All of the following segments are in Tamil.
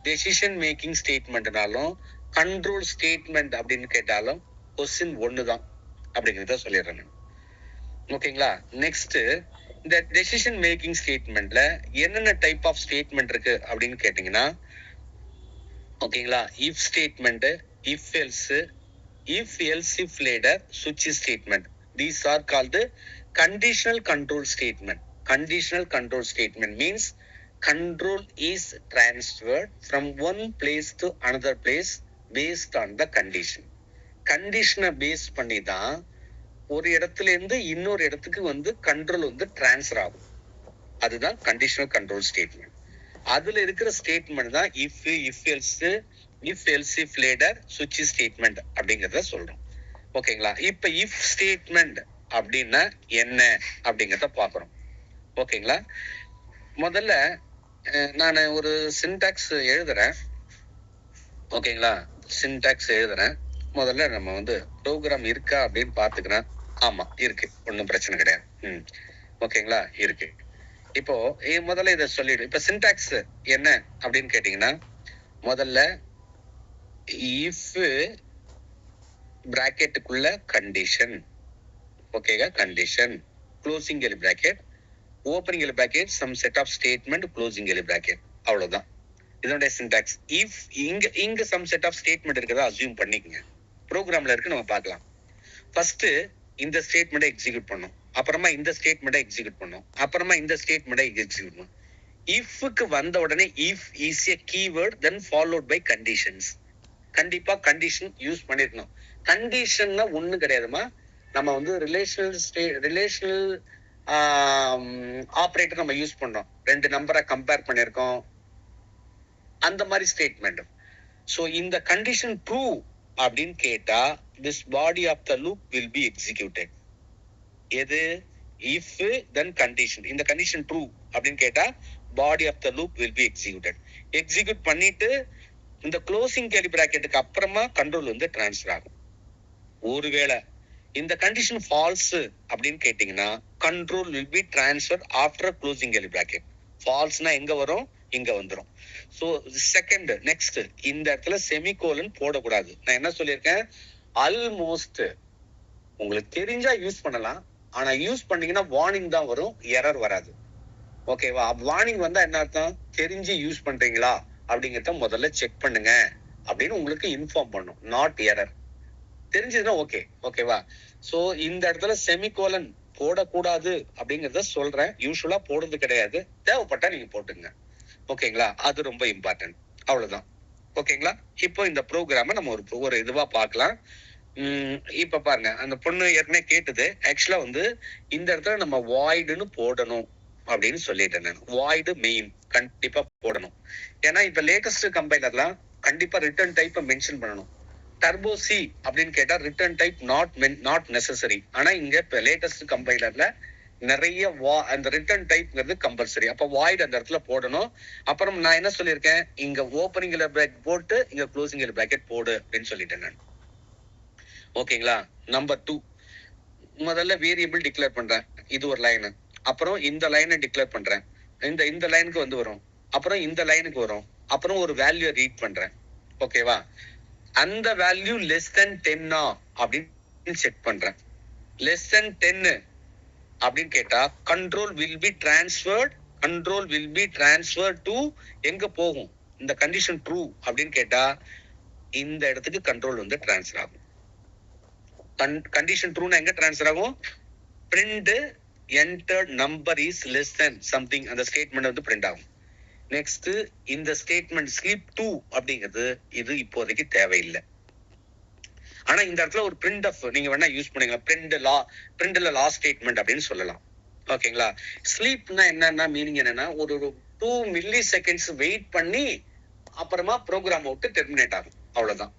டெசிஷன் மேக்கிங் ஸ்டேட்மெண்ட்னாலும் கண்ட்ரோல் ஸ்டேட்மெண்ட் அப்படின்னு கேட்டாலும் கொஸ்டின் ஒண்ணுதான் அப்படிங்கிறத சொல்லிடுறேன். ஓகேங்களா? நெக்ஸ்ட், இந்த டெசிஷன் மேக்கிங் ஸ்டேட்மெண்ட்ல என்னென்ன டைப் ஆஃப் ஸ்டேட்மெண்ட் இருக்கு அப்படின்னு கேட்டீங்கன்னா, ஓகேங்களா, if statement, if else, if later, switch statement. These are called conditional control statement. Conditional control statement means control is transferred from one place to another place based on the condition. கண்டிஷனை பேஸ் பண்ணி தான் ஒரு இடத்துல இருந்து இன்னொரு இடத்துக்கு வந்து கண்ட்ரோல் வந்து டிரான்ஸ்ஃபர் ஆகும். அதுதான் கண்டிஷனல் கண்ட்ரோல் ஸ்டேட்மெண்ட். அதுல இருக்கிற ஸ்டேட்மெண்ட் தான் if later, switch statement அப்படிங்கறத சொல்றோம். ஓகேங்களா? இப்ப இஃப் ஸ்டேட்மெண்ட் அப்படின்னா என்ன அப்படிங்கறத பாக்குறோம். ஓகேங்களா? முதல்ல நான் ஒரு சின்டாக்ஸ் எழுதுறேன். ஓகேங்களா? சின்டாக்ஸ் எழுதுறேன். முதல்ல நம்ம வந்து ப்ரோக்ராம் இருக்கா அப்படின்னு பாத்துக்கிறேன். ஆமா இருக்கு, ஒன்னும் பிரச்சனை கிடையாது. ஓகேங்களா? இருக்கு. இப்போ முதல்ல இதை சொல்லிடு. இப்ப சின்டாக்ஸ் என்ன அப்படின்னு கேட்டீங்கன்னா, முதல்ல இஃப் பிராக்கெட்டுக்குள்ள கண்டிஷன், ஓகேங்க, condition, closing curly bracket, opening curly bracket, some set of statement, closing curly bracket, அவ்வளவுதான் இதனுடைய சின்டாக்ஸ். இஃப் இங்க சம் செட் ஆஃப் ஸ்டேட்மெண்ட் இருக்கிறதா அசியூம் பண்ணிக்கங்க. ப்ரோக்ராம்ல இருக்கு, நம்ம பார்க்கலாம். ஃபர்ஸ்ட் இந்த ஸ்டேட்மெண்ட்டை எக்ஸிக்யூட் பண்ணும், அப்புறமா இந்த ஸ்டேட்மெண்ட்டை எக்ஸிக்யூட் பண்ணும், அப்புறமா இந்த ஸ்டேட்மெண்ட்டை எக்ஸிக்யூட் பண்ணும். இஃப்க்கு வந்த உடனே if is a keyword, then followed by conditions. கண்டிப்பா கண்டிஷன் யூஸ் பண்ணிருக்கணும். கண்டிஷன்னா ஒண்ணு கிடையாதுமா, நம்ம வந்து ரிலேஷனல் ஆபரேட்டர் நம்ம யூஸ் பண்றோம். ரெண்டு நம்பரை கம்பேர் பண்ணிருக்கோம், அந்த மாதிரி ஸ்டேட்மெண்ட். சோ இந்த கண்டிஷன் ட்ரூ அப்படின்னு கேட்டா this body of the loop will be executed. எது? if then condition. இந்த கண்டிஷன் ட்ரூ அப்படின்னு கேட்டா body of the loop will be executed. Execute பண்ணிட்டு இந்த க்ளோசிங் கர்லி பிராக்கெட்டுக்கு அப்புறமா கண்ட்ரோல் வந்து டிரான்ஸ்ஃபர் ஆகும். ஒருவேளை இந்த கண்டிஷன் ஃபால்ஸ் அப்படின்னு கேட்டீங்கன்னா control will be transferred after closing curly bracket. ஃபால்ஸ்னா எங்க வரும்? இங்க வந்துரும். சோ செகண்ட், நெக்ஸ்ட், இந்த இடத்துல செமிகோலன் போடக்கூடாது. நான் என்ன சொல்லியிருக்கேன்? ஆல்மோஸ்ட் உங்களுக்கு தெரிஞ்சா யூஸ் பண்ணலாம், ஆனா யூஸ் பண்ணீங்கன்னா வார்னிங் தான் வரும், எரர் வராது. ஓகேவா? வார்னிங் வந்தா என்ன அர்த்தம்? தெரிஞ்சு யூஸ் பண்றீங்களா அப்படிங்கறத முதல்ல செக் பண்ணுங்க அப்படின்னு உங்களுக்கு இன்ஃபார்ம் பண்ணும், நாட் எரர். தெரிஞ்சதுன்னா ஓகே. ஓகேவா? சோ இந்த இடத்துல செமிகோலன் போடக்கூடாது அப்படிங்கறத சொல்றேன். யூஸ்வலா போடுறது கிடையாது, தேவைப்பட்டா நீங்க போட்டுங்க. ஓகேங்களா? அது ரொம்ப இம்பார்ட்டன்ட். அவ்வளவுதான். ஓகேங்களா? இப்போ இந்த ப்ரோக்ராம நம்ம ஒரு இதுவா பார்க்கலாம். இப்ப பாருங்க, அந்த பொண்ணு ஏற்கனவே கேட்டது. ஆக்சுவலா வந்து இந்த இடத்துல நம்ம வாய்டுன்னு போடணும் அப்படின்னு சொல்லிட்டேன் நான். வாய்டு மெயின் கண்டிப்பா போடணும். ஏன்னா இப்ப லேட்டஸ்ட் கம்பைலர்லாம் கண்டிப்பா ரிட்டர்ன் டைப்பை மென்ஷன் பண்ணணும். டர்போ சி அப்படின்னு கேட்டா ரிட்டர்ன் டைப் நாட் நெசசரி. ஆனா இங்க இப்ப லேட்டஸ்ட் கம்பைலர்ல நிறைய அந்த ரிட்டர்ன் டைப்ங்கிறது கம்பல்சரி. அப்ப வாய்டு அந்த இடத்துல போடணும். அப்புறம் நான் என்ன சொல்லியிருக்கேன்? இங்க ஓப்பனிங் பிராக்கெட் போட்டு இங்க க்ளோசிங் பிராக்கெட் போடு அப்படின்னு சொல்லிட்டேன் நான். ஓகேங்களா? நம்பர் 2, முதல்ல வேரியபிள் டிக்ளேர் பண்றேன். இது ஒரு லைன். அப்புறம் இந்த லைனை டிக்ளேர் பண்றேன். இந்த லைனுக்கு வந்து வரும், அப்புறம் இந்த லைனுக்கு வரும், அப்புறம் ஒரு வேல்யூ ரீட் பண்றேன். ஓகேவா? அந்த வேல்யூ லெஸ் தென் 10 அப்படின்னு செக் பண்றேன். லெஸ் தென் 10 அப்படின்னு கேட்டா control will be transfer to எங்க போகும்? இந்த கண்டிஷன் ட்ரூ அப்படின்னு கேட்டா இந்த இடத்துக்கு கண்ட்ரோல் வந்து டிரான்ஸ்ஃபர் ஆகும். கண்டிஷன் ட்ரூனா எங்க டிரான்ஸ்ஃபர் ஆகும்? Print entered number is less than something, அந்த ஸ்டேட்மெண்ட் வந்து பிரிண்ட் ஆகும். நெக்ஸ்ட், இந்த ஸ்டேட்மெண்ட் ஸ்லிப் 2 அப்படிங்கிறது இது இப்போதைக்கு தேவையில்லை. ஆனா இந்த இடத்துல ஒரு பிரிண்ட் ஆஃப் நீங்க வேணா யூஸ் பண்ணுங்க. பிரிண்ட்ல லாஸ்ட் ஸ்டேட்மெண்ட் அப்படின்னு சொல்லலாம். ஓகேங்களா? ஸ்லீப்னா என்னன்னா மீனிங் என்னன்னா ஒரு 2 மில்லி செகண்ட்ஸ் வெயிட் பண்ணி அப்புறமா ப்ரோக்ராம் விட்டு டெர்மினேட் ஆகும். அவ்வளவுதான்.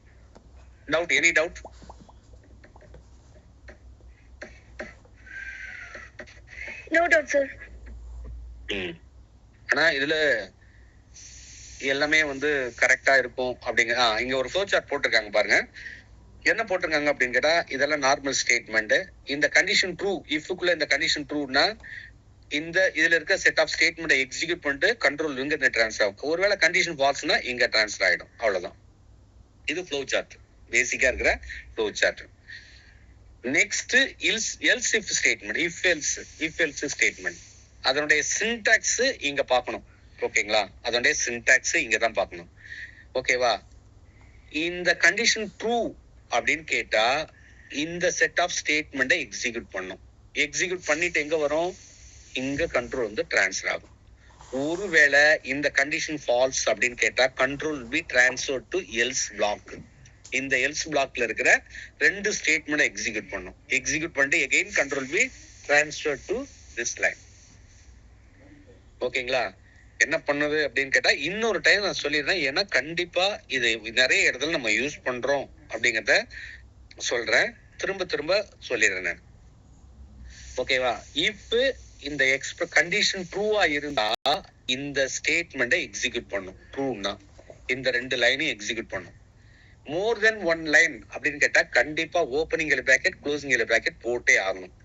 Doubt? Any doubt? No doubt sir. ஆனா இதுல எல்லாமே வந்து கரெக்டா இருக்கும் அப்படிங்க. இங்க ஒரு ஃப்ளோ சார்ட் போட்டிருக்காங்க பாருங்க. என்ன போட்டிருக்காங்க அப்படின்னு கேட்டா இதெல்லாம் நார்மல் ஸ்டேட்மெண்ட். இந்த கண்டிஷன் ட்ரூ, இஃப்க்குள்ள இந்த கண்டிஷன் ட்ரூனா இந்த இதுல இருக்க செட் ஆஃப் ஸ்டேட்மெண்ட் எக்ஸிக்யூட் பண்ணிட்டு கண்ட்ரோல் இங்க டிரான்ஸ்ஃபர் ஆகும். ஒருவேளை கண்டிஷன் ஃபால்ஸ்னா இங்க டிரான்ஸ்ஃபர் ஆயிடும். அவ்வளவுதான். இது ஃப்ளோ சார்ட், பேசிக்கா இருக்கிற flow chart. Next else if statement, if else statement. அதனுடைய சின்டாக்ஸ் இங்க பார்க்கணும். ஓகேங்களா? அதனுடைய சின்டாக்ஸ் இங்க தான் பார்க்கணும். ஓகேவா? இந்த கண்டிஷன் ட்ரூ அப்படின்னு கேட்டா இந்த செட் ஆஃப் ஸ்டேட்மெண்ட்டை எக்ஸிக்யூட் பண்ணும். எக்ஸிக்யூட் பண்ணிட்டு எங்க வரும்? இங்க கண்ட்ரோல் வந்து டிரான்ஸ்ஃபர் ஆகும். ஒருவேளை இந்த கண்டிஷன் ஃபால்ஸ் அப்படின்னு கேட்டா control be transfer to else block. இந்த எல்ஸ் பிளாக்ல இருக்கிற ரெண்டு ஸ்டேட்மெண்ட் எக்ஸிக்யூட் பண்ணும். எக்ஸிக்யூட் பண்ணிட்டு again control be transfer to this line. ஓகேங்களா? என்ன பண்ணுது அப்படின்னு கேட்டா இன்னொரு டைம் நான் சொல்லிடுறேன். ஏன்னா கண்டிப்பா இது நிறைய இடத்துல நம்ம யூஸ் பண்றோம் அப்படிங்கறத சொல்றேன். திரும்ப திரும்ப சொல்லிடுறேன் நான். ஓகேவா? இஃப் இந்த கண்டிஷன் ட்ரூவா இருந்தா இந்த ஸ்டேட்மெண்ட்டை எக்ஸிக்யூட் பண்ணும். ட்ரூனா இந்த ரெண்டு லைனையும் எக்ஸிக்யூட் பண்ணும். மோர் தென் ஒன் லைன் அப்படின்னு கேட்டா கண்டிப்பா ஓப்பனிங் பிராக்கெட் க்ளோசிங் பிராக்கெட் போட்டே ஆகணும்.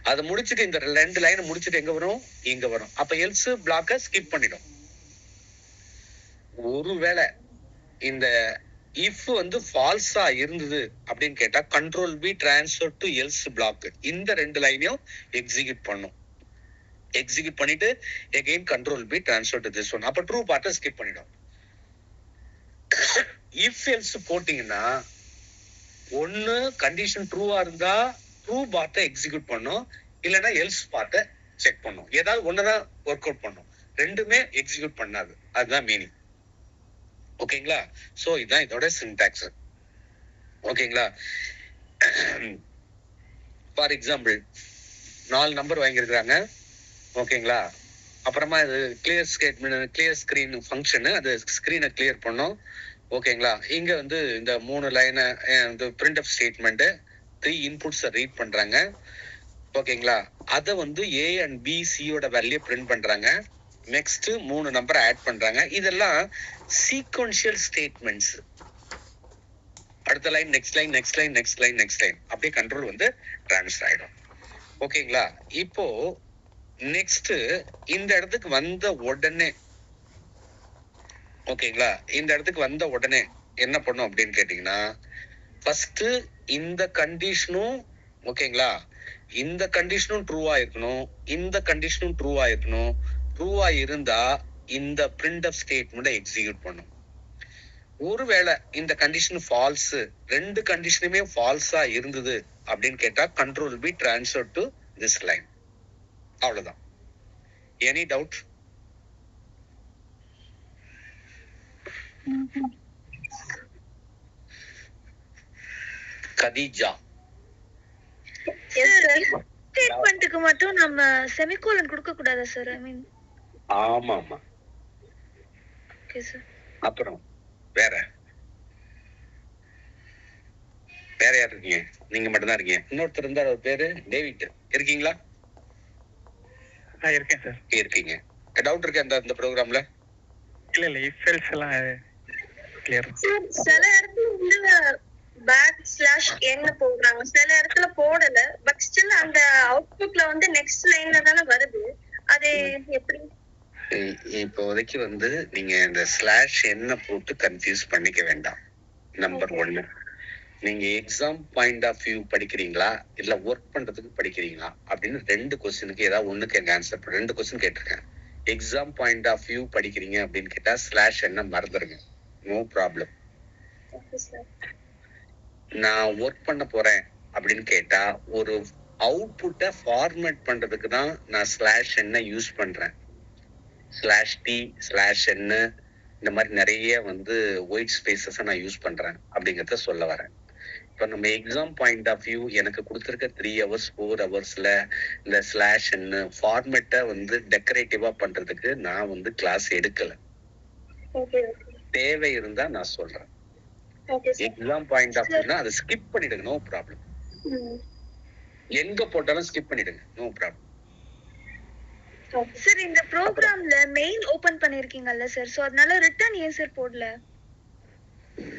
அதை முடிச்சுட்டு இந்த ரெண்டு லைனை முடிச்சுட்டு எங்க வரும்? இங்க வரும். அப்ப எல்ஸ் பிளாக்க ஸ்கிப் பண்ணிடும். ஒருவேளை இந்த இஃப் வந்து ஃபால்ஸா இருந்தது அப்படின்னு கேட்டா control be transfer to else block. இந்த ரெண்டு லைனையும் எக்ஸிக்யூட் பண்ணும். எக்ஸிக்யூட் பண்ணிட்டு again control be transfer to this one. அப்ப ட்ரூ பார்ட்டை ஸ்கிப் பண்ணிடும். இஃப் எல்ஸ் போட்டீங்கன்னா ஒன்னு கண்டிஷன் ட்ரூவா இருந்தா ட்ரூ பார்ட்டை எக்ஸிக்யூட் பண்ணும், இல்லைன்னா எல்ஸ் பார்ட்டை செக் பண்ணும். ஏதாவது ஒண்ணுதான் ஒர்க் அவுட் பண்ணும், ரெண்டுமே எக்ஸிக்யூட் பண்ணாது. அதுதான் மீனிங். ஓகேங்களா? சோ இதுதான் இதோட சின்டாக்ஸ். ஓகேங்களா? ஃபார் எக்ஸாம்பிள் 4 நம்பர் வாங்கியிருக்கிறாங்க. ஓகேங்களா? அப்புறமா இது clear statement, clear screen function, அது ஸ்கிரீனை கிளியர் பண்ணும். ஓகேங்களா? இங்க வந்து இந்த 3 லைனை print of statement 3 inputs read பண்றாங்க. ஓகேங்களா? அதை வந்து ஏ அண்ட் பி சியோட வேல்யூ பிரிண்ட் பண்றாங்க. நெக்ஸ்ட் 3 நம்பர் ஆட் பண்றாங்க. இதெல்லாம் சீக்வென்ஷியல் ஸ்டேட்மெண்ட்ஸ். அடுத்த line, next line, next line, next line, next line, அப்படியே கண்ட்ரோல் வந்து டிரான்ஸ்ஃபர் ஆயிடும். ஓகேங்களா? இப்போ நெக்ஸ்ட் இந்த இடத்துக்கு வந்த உடனே, ஓகேங்களா, இந்த இடத்துக்கு வந்த உடனே என்ன பண்ணும் அப்படின்னு கேட்டீங்கன்னா ஃபர்ஸ்ட் இந்த கண்டிஷனும், ஓகேங்களா, இந்த கண்டிஷனும் ட்ரூவா இருக்கணும், இந்த கண்டிஷனும் ட்ரூவா இருக்கணும். ட்ரூவா இருந்தா இந்த பிரிண்ட் ஆஃப் ஸ்டேட்மெண்ட் எக்ஸிக்யூட் பண்ணும். ஒருவேளை இந்த கண்டிஷன் ஃபால்ஸ், ரெண்டு கண்டிஷனுமே ஃபால்ஸா இருந்தது அப்படின்னு கேட்டா control be transfer to this line. அவ்வளவுதான். Any doubt? கதீஜா? ஸ்டேட்மென்ட்க்கு மட்டும் நம்ம செமிகோலன் கொடுக்க கூடாதா சார்? ஐ மீன் ஆமா ஆமா. Okay sir. அப்புறம் வேற வேற யார் இருக்கீங்க? நீங்க மட்டும் தான் இருக்கீங்க. இன்னொருத்தர் இருந்தார், அவர் பேரு டேவிட். இருக்கீங்களா? இருக்கேன் சார். இருக்கீங்க. டவுட் இருக்கா இந்த ப்ரோக்ராம்ல? இல்ல இஃப் எல்ஸ் எல்லாம் கிளியர். சில இடத்துல வந்து பேக் ஸ்லாஷ் என்ன போடுறாங்க, சில இடத்துல போடல. பட் ஸ்டில் அந்த அவுட்புட்ல வந்து நெக்ஸ்ட் லைன்ல தானே வருது. அது எப்படி? இப்போதைக்கு வந்து நீங்க இந்த ஸ்லாஷ் என்ன போட்டு கன்ஃபியூஸ் பண்ணிக்க வேண்டாம். நம்பர் 1, நீங்க எக்ஸாம் பாயிண்ட் ஆஃப் வியூ படிக்கிறீங்களா இல்ல ஒர்க் பண்றதுக்கு படிக்கிறீங்களா அப்படின்னு 2 கொஸ்டினுக்கு ஏதாவது ஒண்ணுக்கு எங்க ஆன்சர். 2 கொஸ்டின் கேட்டிருக்கேன். எக்ஸாம் பாயிண்ட் ஆஃப் வியூ படிக்கிறீங்க அப்படின்னு கேட்டா ஸ்லாஷ் என்ன மறந்துருங்க, நோ ப்ராப்ளம். நான் ஒர்க் பண்ண போறேன் அப்படின்னு கேட்டா ஒரு அவுட்புட்டை ஃபார்மேட் பண்றதுக்கு தான் நான் ஸ்லாஷ் என்ன யூஸ் பண்றேன். ஸ்லாஷ் டி, ஸ்லாஷ் என்ன, இந்த மாதிரி நிறைய வந்து ஒயிட் ஸ்பேசஸ் நான் யூஸ் பண்றேன் அப்படிங்கறத சொல்ல வரேன். இப்ப நம்ம எக்ஸாம் பாயிண்ட் ஆஃப் வியூ எனக்கு கொடுத்துருக்க 3 hours 4 hours இந்த ஸ்லாஷ் என்ன ஃபார்மேட்டை வந்து டெக்கரேட்டிவா பண்றதுக்கு நான் வந்து கிளாஸ் எடுக்கல. தேவை இருந்தா நான் சொல்றேன். எக்ஸாம் பாயிண்ட் ஆஃப் வியூனா அதை ஸ்கிப் பண்ணிடுங்க, நோ ப்ராப்ளம். எங்க போட்டாலும் ஸ்கிப் பண்ணிடுங்க, நோ ப்ராப்ளம். சார் இந்த ப்ரோக்ராம்ல மெயில் ஓபன் பண்ணிருக்கீங்கல்ல சார், சோ அதனால ரிட்டர்ன் ஏன் சார் போடல?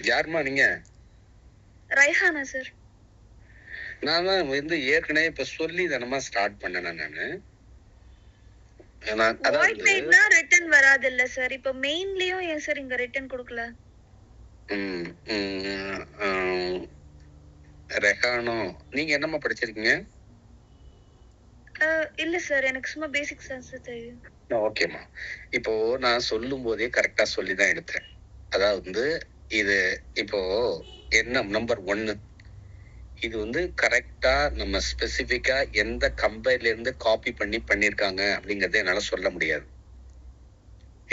யாருமா நீங்க? ரைஹானா சார். நான் வந்து ஏற்கனவே இப்ப சொல்லி தானமா ஸ்டார்ட் பண்ணேன் நானு. வாய்ட் மெயின்னா ரிட்டர்ன் வராது இல்ல சார். இப்போ மெயின்லயும் ஏன் சார் இங்க ரிட்டர்ன் கொடுக்கல? ரெஹானோ, நீங்க என்னமா படிச்சிருக்கீங்க? இல்ல சார், எனக்கு சும்மா பேசிக் சயின்ஸ் தெரியும். ஓகேமா, இப்போ நான் சொல்லும் போதே கரெக்டா சொல்லிதான் எடுத்தேன். அதாவது இது இப்போ என்ன நம்பர் 1, இது வந்து கரெக்டா நம்ம ஸ்பெசிபிக்கா எந்த கம்பைல இருந்து காப்பி பண்ணிருக்காங்க அப்படிங்கறத என்னால சொல்ல முடியாது.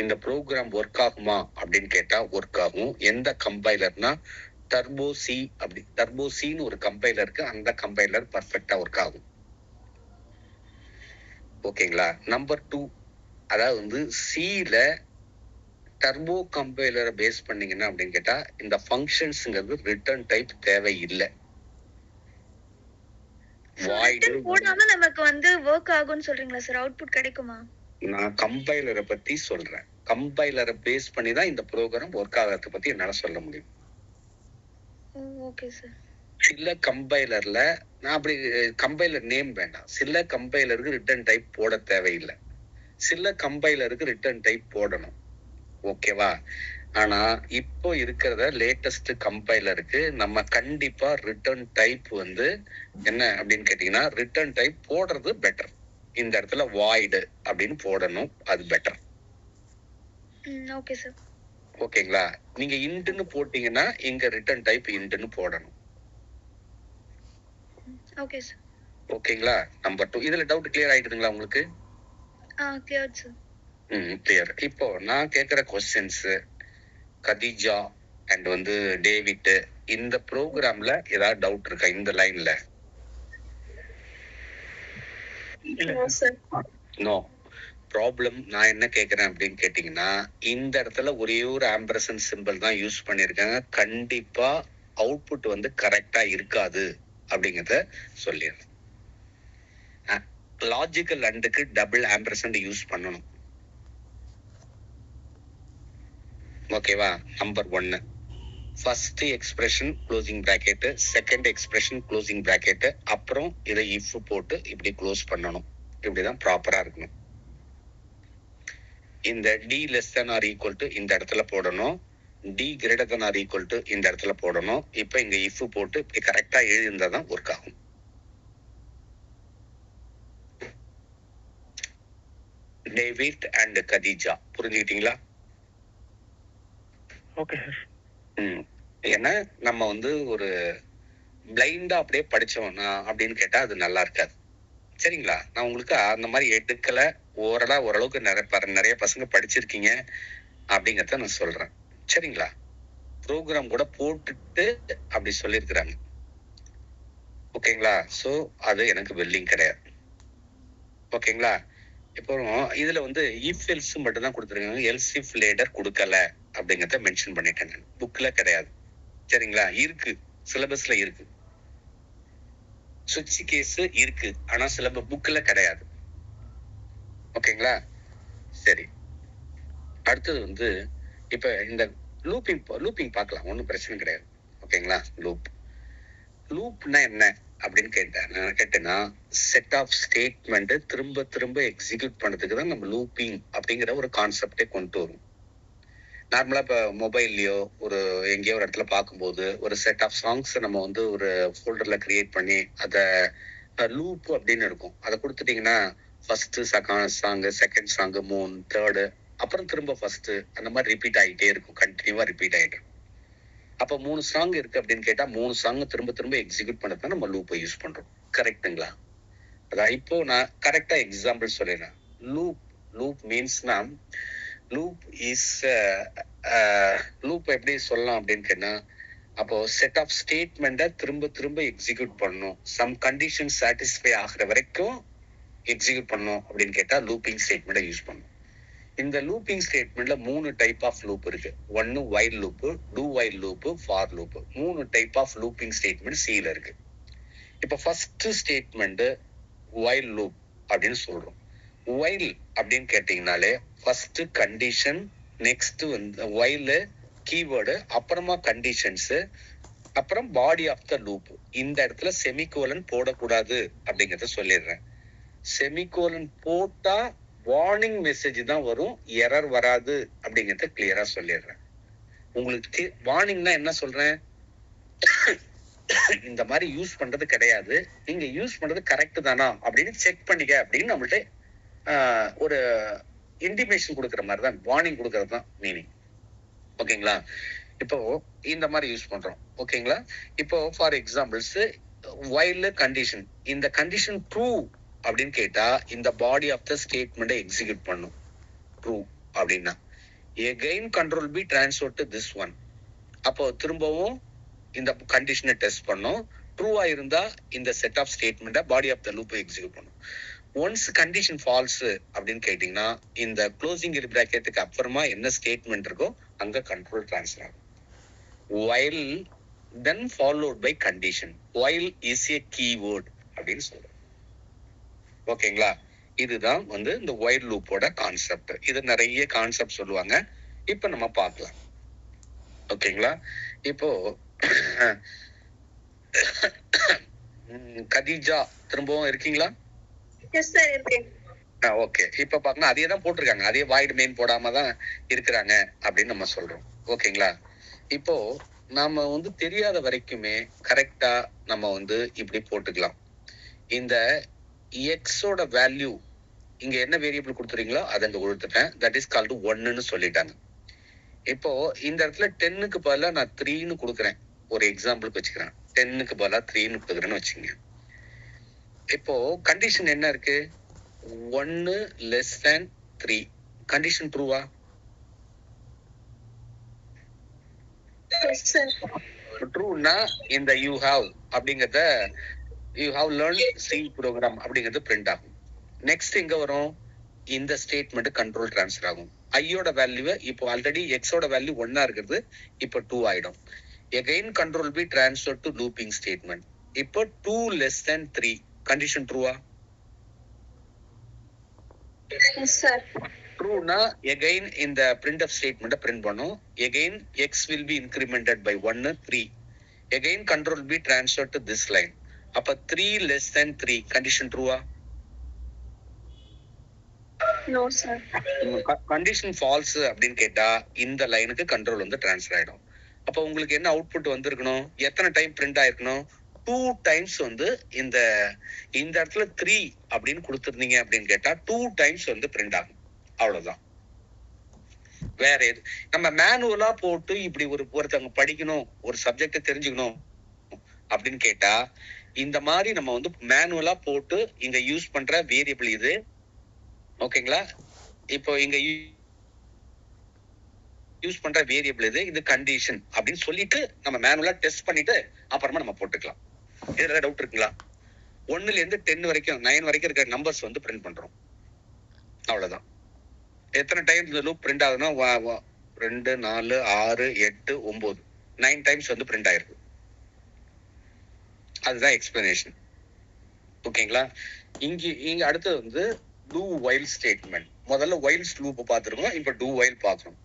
இந்த ப்ரோக்ராம் ஒர்க் ஆகுமா அப்படின்னு கேட்டா ஒர்க் ஆகும். எந்த கம்பைலர்னா டர்போ சி, அப்படி டர்போ சின்னு ஒரு கம்பைலர் இருக்கு, அந்த கம்பைலர் பர்ஃபெக்டா ஒர்க் ஆகும். ஓகேங்களா? நம்பர் 2, அதாவது வந்து சில டர்போ கம்பைலரை பேஸ் பண்ணீங்கன்னா அப்படின்னு கேட்டா இந்த ஃபங்க்ஷன்ஸ்ங்கிறது ரிட்டர்ன் டைப் தேவை இல்லை. போடாம நமக்கு வந்து வொர்க் ஆகும்னு சொல்றீங்களா சார்? அவுட்புட் கிடைக்குமா? நான் கம்பைலரை பத்தி சொல்றேன். கம்பைலரை பேஸ் பண்ணி தான் இந்த ப்ரோக்ராம் ஒர்க் ஆகிறத பத்தி என்னால சொல்ல முடியும். Okay sir. சில கம்பைலர்ல நான் அப்படி கம்பைலர் நேம் வேண்டாம். சில கம்பைலருக்கு ரிட்டர்ன் டைப் போட தேவையில்லை, சில கம்பைலருக்கு ரிட்டர்ன் டைப் போடணும். ஓகேவா? ஆனா இப்போ இருக்கிறத லேட்டஸ்ட் கம்பைலருக்கு நம்ம கண்டிப்பா ரிட்டர்ன் டைப் வந்து என்ன அப்படின்னு கேட்டீங்கன்னா ரிட்டர்ன் டைப் போடுறது பெட்டர். இந்த இடத்துல வாய்டு அப்படின்னு போடணும், அது பெட்டர். Okay sir. ஓகேங்களா? நீங்க இன்ட்னு போட்டீங்கன்னா இங்க ரிட்டர்ன் டைப் இன்ட்னு போடணும். Okay sir. ஓகேங்களா? நம்பர் 2, இதுல டவுட் கிளியர் ஆயிடுதுங்களா உங்களுக்கு? Clear sir. கிளியர். இப்போ நான் கேக்குற क्वेश्चंस கதீஜா அண்ட் வந்து டேவிட், இந்த ப்ரோக்ராம்ல ஏதாவது டவுட் இருக்கா இந்த லைன்ல? No problem. நான் என்ன கேக்குறேன் அப்படின்னு கேட்டீங்கன்னா இந்த இடத்துல ஒரே ஒரு ஆம்பர்சன்ட் சிம்பிள் தான் யூஸ் பண்ணிருக்காங்க. கண்டிப்பா அவுட்புட் வந்து கரெக்டா இருக்காது அப்படிங்கறத சொல்லிடுறேன். லாஜிக்கல் அண்டுக்கு டபுள் ஆம்பர்சன்ட் யூஸ் பண்ணணும். ஓகேவா? Number 1, first expression closing bracket, second expression closing bracket, அப்புறம் இதை இஃப் போட்டு இப்படி க்ளோஸ் பண்ணணும். இப்படிதான் ப்ராப்பரா இருக்கணும். இந்த T less than or equal to இந்த இடத்துல போடணும், T greater than or equal to இந்த இடத்துல போடணும். இப்ப இங்க இஃப் போட்டு இப்படி கரெக்டா எழுதியிருந்தா தான் ஒர்க் ஆகும். டேவிட் அண்ட் கதீஜா, புரிஞ்சுக்கிட்டீங்களா? Okay sir. ஏன்னா நம்ம வந்து ஒரு பிளைண்டா அப்படியே படிச்சோம் அப்படின்னு கேட்டா அது நல்லா இருக்காது. சரிங்களா? நான் உங்களுக்கு அந்த மாதிரி எடுக்கல, ஓரளவுக்கு நிறைய பசங்க படிச்சிருக்கீங்க அப்படிங்கறத நான் சொல்றேன். சரிங்களா? ப்ரோக்ராம் கூட போட்டுட்டு அப்படி சொல்லியிருக்கிறாங்க. ஓகேங்களா? சோ அது எனக்கு வெல்லிங் கிடையாது. ஓகேங்களா? இப்போ இதுல வந்து இஃப் எல்ஸ் மட்டும் தான் கொடுத்துருக்காங்க, எல்ஸ் இஃப் லேடர் கொடுக்கல அப்படிங்கறத மென்ஷன் பண்ணிட்டேன். புக்ல கிடையாது. சரிங்களா? இருக்கு, சிலபஸ்ல இருக்கு, சுவிட்ச் கேஸ் இருக்கு, ஆனா சிலபஸ் புக்ல கிடையாது. ஓகேங்களா? சரி, அடுத்தது வந்து இப்ப இந்த லூப்பிங் பார்க்கலாம், ஒன்னும் பிரச்சனை கிடையாது. ஓகேங்களா? லூப்னா என்ன அப்படின்னு கேட்டேன்னா செட் ஆஃப் ஸ்டேட்மெண்ட் திரும்ப திரும்ப எக்ஸிக்யூட் பண்றதுக்கு தான் நம்ம லூப்பிங் அப்படிங்கிற ஒரு கான்செப்டே கொண்டு வரும். நார்மலா இப்ப மொபைல்லயோ ஒரு எங்கேயோ ஒரு இடத்துல பார்க்கும்போது ஒரு செட் ஆஃப் சாங்ஸ் நம்ம வந்து ஒரு ஃபோல்டர்ல கிரியேட் பண்ணி அதை லூப் அப்படின்னு இருக்கும். அதை கொடுத்துட்டீங்கன்னா first song, second song, 3, third, அப்புறம் திரும்ப ஃபர்ஸ்ட், அந்த மாதிரி ரிப்பீட் ஆகிட்டே இருக்கும், கண்டினியூவா ரிப்பீட் ஆகிட்டு. அப்ப 3 சாங் இருக்கு அப்படின்னு கேட்டா 3 சாங் திரும்ப திரும்ப எக்ஸிக்யூட் பண்ணதான் நம்ம லூப்பை யூஸ் பண்றோம். கரெக்டுங்களா? அதான் இப்போ நான் கரெக்டா எக்ஸாம்பிள் சொல்லிடுறேன். லூப் மீன்ஸ்னா லூப் இஸ் லூப் எப்படி சொல்லலாம் அப்படின்னு கேட்டா, அப்போ செட் ஆஃப் ஸ்டேட்மெண்ட்டை திரும்ப திரும்ப எக்ஸிக்யூட் பண்ணணும், சம் கண்டிஷன் சாட்டிஸ்ஃபை ஆகிற வரைக்கும் எக்ஸிக்யூட் பண்ணணும் அப்படின்னு கேட்டா லூப்பிங் ஸ்டேட்மெண்ட்டை யூஸ் பண்ணணும். இந்த லூப்பிங் ஸ்டேட்மெண்ட்ல 3 டைப் ஆஃப் லூப் இருக்கு. ஒன்னு while loop, do while loop, for loop. 3 type of looping statement சில இருக்கு. இப்ப ஃபர்ஸ்ட் ஸ்டேட்மெண்ட் வைல் லூப் அப்படின்னு சொல்றோம். வைல் அப்படின்னு கேட்டீங்கனாலே ஃபர்ஸ்ட் கண்டிஷன், நெக்ஸ்ட் வந்து வைல் கீவேர்டு, அப்புறமா கண்டிஷன்ஸ், அப்புறம் பாடி ஆஃப் த லூப். இந்த இடத்துல செமிகோலன் போடக்கூடாது அப்படிங்கறத சொல்லிடுறேன். செமிகோலன் போட்டா வார்னிங் மெசேஜ் தான் வரும், எரர் வராது அப்படிங்கறத கிளியரா சொல்லிடுறேன். உங்களுக்கு வார்னிங்னா என்ன சொல்றேன், இந்த மாதிரி யூஸ் பண்றது கிடையாது, நீங்க யூஸ் பண்றது கரெக்ட் தானா அப்படின்னு செக் பண்ணிக்க அப்படின்னு நம்மள்ட்ட ஒரு இன்டிமேஷன் கொடுக்குற மாதிரி தான், வார்னிங் கொடுக்கறது தான் மீனிங். ஓகேங்களா? இப்போ இந்த மாதிரி யூஸ் பண்றோம். ஓகேங்களா? இப்போ ஃபார் எக்ஸாம்பிள்ஸ் வைல் கண்டிஷன், இந்த கண்டிஷன் ட்ரூ அப்படின்னு கேட்டா இந்த body of the statement execute பண்ணும். ட்ரூ அப்படின்னா again control be transfer to this one. அப்போ திரும்பவும் இந்த கண்டிஷனை டெஸ்ட் பண்ணும். ட்ரூவா இருந்தா இந்த செட் ஆஃப் ஸ்டேட்மெண்ட்டை body of the loop execute பண்ணும். ஒன்ஸ் கண்டிஷன் ஃபால்ஸ் அப்படின்னு கேட்டீங்கன்னா இந்த க்ளோசிங் பிராக்கெட்டுக்கு அப்புறமா என்ன ஸ்டேட்மெண்ட் இருக்கோ அங்க கண்ட்ரோல் டிரான்ஸ்ஃபர் ஆகும். while then followed by condition. while is a keyword அப்படின்னு சொல்றோம். ஓகேங்களா? இதுதான் வந்து இந்த while லூப்போட கான்செப்ட். இது நிறைய கான்செப்ட் சொல்லுவாங்க, இப்ப நம்ம பார்க்கலாம். ஓகேங்களா? இப்போ கதீஜா திரும்பவும் இருக்கீங்களா? எஸ் சார் இருக்கேன். ஓகே, இப்ப பாத்தீங்கன்னா அதே தான் போட்டிருக்காங்க, அதே வாய்டு மெயின் போடாம தான் இருக்கிறாங்க அப்படின்னு நம்ம சொல்றோம். ஓகேங்களா? இப்போ நாம வந்து தெரியாத வரைக்குமே கரெக்டா நம்ம வந்து இப்படி போட்டுக்கலாம். இந்த எக்ஸோட வேல்யூ இங்க என்ன வேரியபிள் கொடுத்துறீங்களோ அதை அங்க கொடுத்துட்டேன், தட் இஸ் கால்டு 1ன்னு சொல்லிட்டாங்க. இப்போ இந்த இடத்துல 10க்கு பதிலா நான் 3ன்னு கொடுக்குறேன், ஒரு எக்ஸாம்பிளுக்கு வச்சுக்கிறேன். 10க்கு பதிலா 3ன்னு கொடுக்குறேன்னு வச்சுங்க. இப்போ கண்டிஷன் என்ன இருக்கு, 1 less than 3. கண்டிஷன் ட்ரூவா? ட்ரூனா இந்த யூ ஹாவ் அப்படிங்கறத, you have learn C program அப்படிங்கிறது பிரிண்ட் ஆகும். நெக்ஸ்ட் எங்க வரும், இந்த ஸ்டேட்மெண்ட் கண்ட்ரோல் டிரான்ஸ்ஃபர் ஆகும். ஐயோட வேல்யூ இப்போ ஆல்ரெடி எக்ஸோட வேல்யூ 1 இருக்கிறது, இப்போ 2 ஆயிடும். Again control be transfer to looping statement. இப்போ 2 less than 3. கண்டிஷன் ட்ரூவா? ட்ரூனா எகைன் இந்த பிரிண்ட் ஆஃப் ஸ்டேட்மெண்ட்டை பிரிண்ட் பண்ணும். Again X will be incremented by 1 3. Again control be transfer to this line. அப்ப 3 less than 3. கண்டிஷன் ட்ரூவா? No sir. கண்டிஷன் ஃபால்ஸ் அப்படின்னு கேட்டா இந்த லைனுக்கு கண்ட்ரோல் வந்து டிரான்ஸ்ஃபர் ஆயிடும். அப்ப உங்களுக்கு என்ன அவுட்புட் வந்திருக்கணும், எத்தனை டைம் பிரிண்ட் ஆயிருக்கணும், 2 டைம்ஸ் வந்து இந்த இடத்துல 3 அப்படின்னு கொடுத்துருந்தீங்க அப்படின்னு கேட்டா 2 டைம்ஸ் வந்து பிரிண்ட் ஆகும். அவ்வளவுதான். வேற எது நம்ம மேனுவலா போட்டு இப்படி ஒருத்தவங்க படிக்கணும், ஒரு சப்ஜெக்ட தெரிஞ்சுக்கணும் அப்படின்னு கேட்டா இந்த மாதிரி நம்ம வந்து மேனுவலா போட்டு இங்க யூஸ் பண்ற வேரியபிள் இது. ஓகேங்களா? இப்போ இங்க யூஸ் பண்ற வேரியபிள் இது கண்டிஷன் அப்படின்னு சொல்லிட்டு நம்ம மேனுவலா டெஸ்ட் பண்ணிட்டு அப்புறமா நம்ம போட்டுக்கலாம். இதுல டவுட் இருக்குங்களா? 1ல இருந்து 10 வரைக்கும் 9 வரைக்கும் இருக்கிற நம்பர்ஸ் வந்து பிரிண்ட் பண்றோம். அவ்வளவுதான். எத்தனை டைம் இந்த லூப் பிரிண்ட் ஆகுதுன்னா 2 4 6 8 9 9 டைம்ஸ் வந்து பிரிண்ட் ஆயிருக்கு. அதுதான் எக்ஸ்பிளனேஷன். ஓகேங்களா? இங்க அடுத்து வந்து do while ஸ்டேட்மெண்ட். முதல்ல while லூப் பார்த்துருக்கோம், இப்ப do while பார்க்கணும்.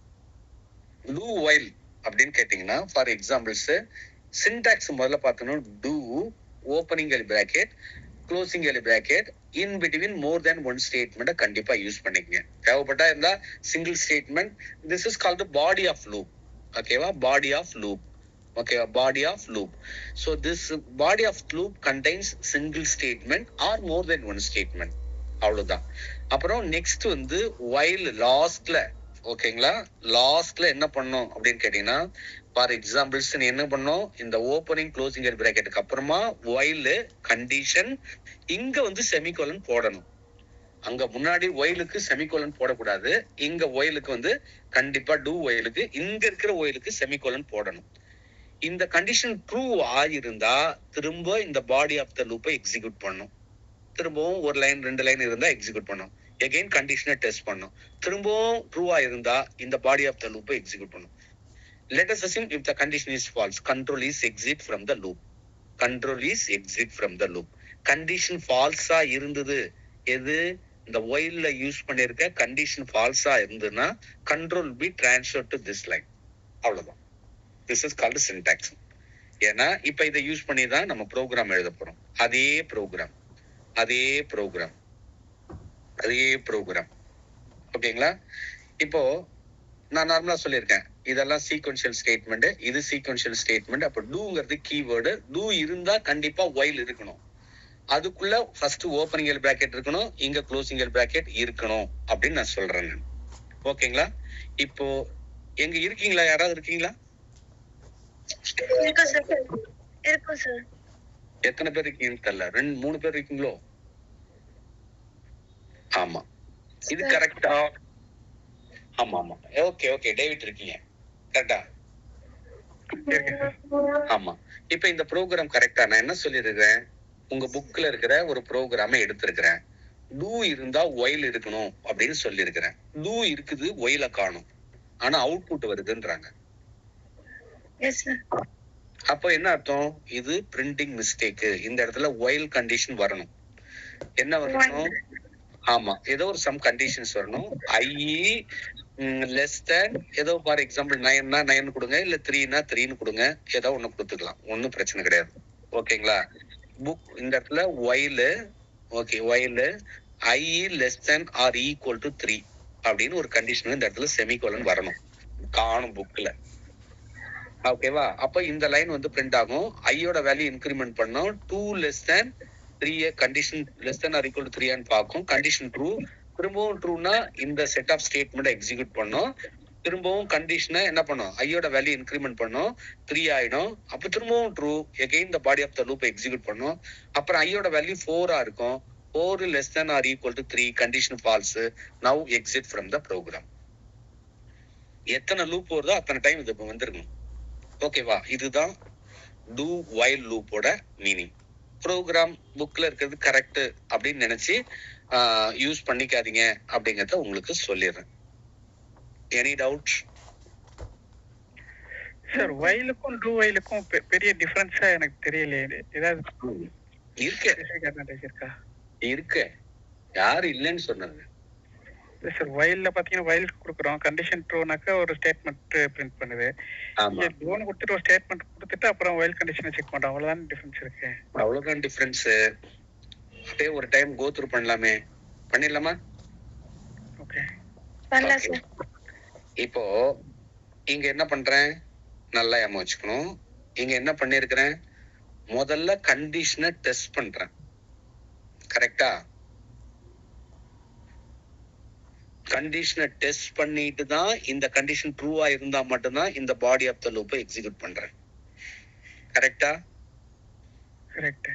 do while அப்படின்னு கேட்டீங்கன்னா ஃபார் எக்ஸாம்பிள்ஸ் சின்டாக்ஸ் முதல்ல பார்த்தோம்னா do opening curly bracket closing curly bracket in between more than 1 ஸ்டேட்மெண்ட்டை கண்டிப்பா யூஸ் பண்ணிக்கங்க. தேவைப்பட்டா இருந்தா single statement. This is called body of loop. ஓகேவா? Body of loop. ஓகேவா? Body of loop. So this body of loop contains single statement or more than 1 statement. அவ்வளவுதான். அப்புறம் நெக்ஸ்ட் வந்து while லாஸ்ட்ல, ஓகேங்களா, லாஸ்ட்ல என்ன பண்ணோம் அப்படின்னு கேட்டீங்கன்னா ஃபார் எக்ஸாம்பிள்ஸ் என்ன பண்ணோம், இந்த ஓப்பனிங் க்ளோசிங் பிராக்கெட்டுக்கு அப்புறமா while கண்டிஷன் இங்க வந்து செமிகோலன் போடணும். அங்க முன்னாடி whileக்கு செமிகோலன் போடக்கூடாது, இங்க whileக்கு வந்து கண்டிப்பா do whileக்கு இங்க இருக்கிற whileக்கு செமிகோலன் போடணும். இந்த கண்டிஷன் ட்ரூ ஆயிருந்தா திரும்ப இந்த பாடி ஆஃப் த லூப்பை எக்ஸிக்யூட் பண்ணும். திரும்பவும் ஒரு லைன் 2 லைன் இருந்தா எக்ஸிக்யூட் பண்ணும். எகைன் கண்டிஷனை டெஸ்ட் பண்ணும். திரும்பவும் ட்ரூவா இருந்தா இந்த பாடி ஆஃப் த லூப்பை எக்ஸிக்யூட் பண்ணும். Let us assume if the condition is false, control is exit from the loop. Control is exit from the loop. Condition false-ஆ இருந்தது, எது இந்த while யூஸ் பண்ணிருக்க கண்டிஷன் false-ஆ இருந்ததுன்னா control be transferred to this line. அவ்வளவுதான். This is called syntax. ஏன்னா இப்ப இதை யூஸ் பண்ணி தான் நம்ம ப்ரோக்ராம் எழுத போறோம். அதே ப்ரோக்ராம் ஓகேங்களா? இப்போ நான் நார்மலா சொல்லியிருக்கேன், இதெல்லாம் சீக்வென்ஷியல் ஸ்டேட்மெண்ட், இது சீக்வென்ஷியல் ஸ்டேட்மெண்ட். அப்ப டூங்கிறது கீவேர்டு. டூ இருந்தா கண்டிப்பா ஒயில் இருக்கணும். அதுக்குள்ள ஃபர்ஸ்ட் ஓப்பனிங் எல் பிராக்கெட் இருக்கணும், இங்க க்ளோசிங் எல் பிராக்கெட் இருக்கணும் அப்படின்னு நான் சொல்றேன். ஓகேங்களா? இப்போ எங்க இருக்கீங்களா? யாராவது இருக்கீங்களா? இருக்கும் சார். எத்தனை பேர் இருக்கீங்கன்னு தெரியல. 2-3 பேர் இருக்கீங்களோ? ஆமா, இது கரெக்டா? ஆமா ஆமா, ஓகே ஓகே. டேவிட் இருக்கீங்க, கரெக்டா? ஆமா. இப்ப இந்த ப்ரோக்ராம் கரெக்டா? நான் என்ன சொல்லிருக்கிறேன், உங்க புக்ல இருக்கிற ஒரு ப்ரோக்ராம எடுத்திருக்கிறேன். டூ இருந்தா ஒயில் இருக்கணும் அப்படின்னு சொல்லியிருக்கிறேன். டூ இருக்குது, ஒயில காணும். ஆனா அவுட்புட் வருதுன்றாங்க. அப்போ என்ன அர்த்தம்? இது பிரிண்டிங் மிஸ்டேக். இந்த இடத்துல ஒயில் கண்டிஷன் வரணும். என்ன வரணும்? ஆமா, ஏதோ ஒரு சம் கண்டிஷன்ஸ் வரணும். ஐ லெஸ் தேன் ஏதோ, ஃபார் எக்ஸாம்பிள் 9னா 9 கொடுங்க, இல்ல 3னா 3ன்னு கொடுங்க, ஏதோ ஒண்ணு கொடுத்துக்கலாம், ஒன்னும் பிரச்சனை கிடையாது. ஓகேங்களா? புக் இந்த இடத்துல while, okay, while I less than or equal to 3 அப்படின்னு ஒரு கண்டிஷன் இந்த இடத்துல செமிகோலன் வரணும். காணும் புக்ல. ஓகேவா? அப்ப இந்த லைன் வந்து பிரிண்ட் ஆகும். ஐயோட வேல்யூ இன்கிரிமெண்ட் பண்ணோம். 2 less than 3 condition less than or equal to 3 பார்க்கும். Condition true. திரும்பவும் ட்ரூனா இந்த செட் ஆஃப் ஸ்டேட்மெண்ட் எக்ஸிக்யூட் பண்ணோம். திரும்பவும் கண்டிஷனை என்ன பண்ணும்? ஐயோட வேல்யூ இன்கிரிமெண்ட் பண்ணும், 3 ஆயிடும். அப்ப திரும்பவும் true. Again the body of the loop execute பண்ணும். அப்புறம் ஐயோட வேல்யூ 4 இருக்கும். 4 less than or equal to 3, condition false. Now exit from the program. எத்தனை லூப் வருதோ அத்தனை டைம் இது வந்துருக்கும். ஓகேவா? இதுதான் டூ வைல் லூப்போட மீனிங். ப்ரோக்ராம் புக்ல இருக்கிறது கரெக்ட் அப்படின்னு நினைச்சு யூஸ் பண்ணிக்காதீங்க அப்படிங்கறத உங்களுக்கு சொல்லிடுறேன். Any doubt sir? வைலுக்கும் டூ வைலுக்கும் பெரிய டிஃபரன்ஸா எனக்கு தெரியலையே. ஏதாவது இருக்கா? இருக்கு, யாரு இல்லைன்னு சொன்னது? சார், வைல்ல பாத்தீங்கன்னா வைல் கொடுக்குறோம், கண்டிஷன் ட்ரூனாக்கா ஒரு ஸ்டேட்மெண்ட் பிரிண்ட் பண்ணுது. லோன் கொடுத்துட்டு ஒரு ஸ்டேட்மெண்ட் கொடுத்துட்டு அப்புறம் வைல் கண்டிஷனை செக் பண்றோம். அவ்வளவுதான் டிஃபரன்ஸ் இருக்கு. அவ்வளவுதான் டிஃபரன்ஸ். அப்படியே ஒரு டைம் கோ த்ரூ பண்ணலாமே? பண்ணிடலாமா? ஓகே, பண்ணலாம் சார். இப்போ இங்க என்ன பண்றேன், நல்லா ஏமா வச்சுக்கணும். இங்க என்ன பண்ணிருக்கிறேன், முதல்ல கண்டிஷனை டெஸ்ட் பண்றேன். கரெக்டா? கண்டிஷனை டெஸ்ட் பண்ணிட்டு தான் இந்த கண்டிஷன் ட்ரூவா இருந்தா மட்டும்தான் இந்த பாடி ஆஃப் த லூப்பை எக்ஸிக்யூட் பண்றேன். கரெக்டா? கரெக்ட்.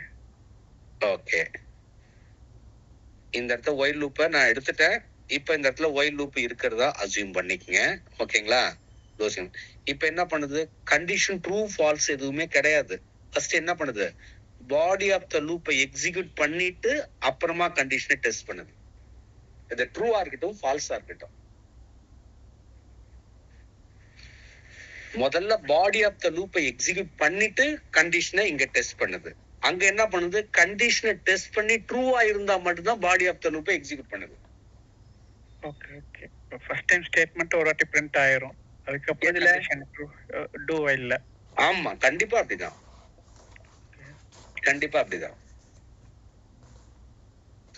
ஓகே, இந்த இடத்துல ஒயில் லூப்பை நான் எடுத்துட்டேன். இப்ப இந்த இடத்துல ஒயில் லூப் இருக்கிறதா அசியூம் பண்ணிக்கங்க. ஓகேங்களா? இப்ப என்ன பண்ணுது, கண்டிஷன் ட்ரூ ஃபால்ஸ் எதுவுமே கிடையாது. ஃபர்ஸ்ட் என்ன பண்ணுது, பாடி ஆஃப் த லூப்பை எக்ஸிக்யூட் பண்ணிட்டு அப்புறமா கண்டிஷனை டெஸ்ட் பண்ணுது. இது ட்ரூவா இருக்கட்டும் ஃபால்ஸா இருக்கட்டும், முதல்ல பாடி ஆஃப் த லூப்பை எக்ஸிக்யூட் பண்ணிட்டு கண்டிஷனை இங்க டெஸ்ட் பண்ணுது. அங்க என்ன பண்ணுது, கண்டிஷனை டெஸ்ட் பண்ணி ட்ரூவா இருந்தா மட்டும்தான் பாடி ஆஃப் த லூப்பை எக்ஸிக்யூட் பண்ணுது. Okay okay. First time statement ஒரு வாட்டி பிரிண்ட் ஆயிரும், அதுக்கப்புறம் கண்டிஷன் டூ வைல்ல. ஆமா, கண்டிப்பா அப்படிதான், கண்டிப்பா அப்படிதான்,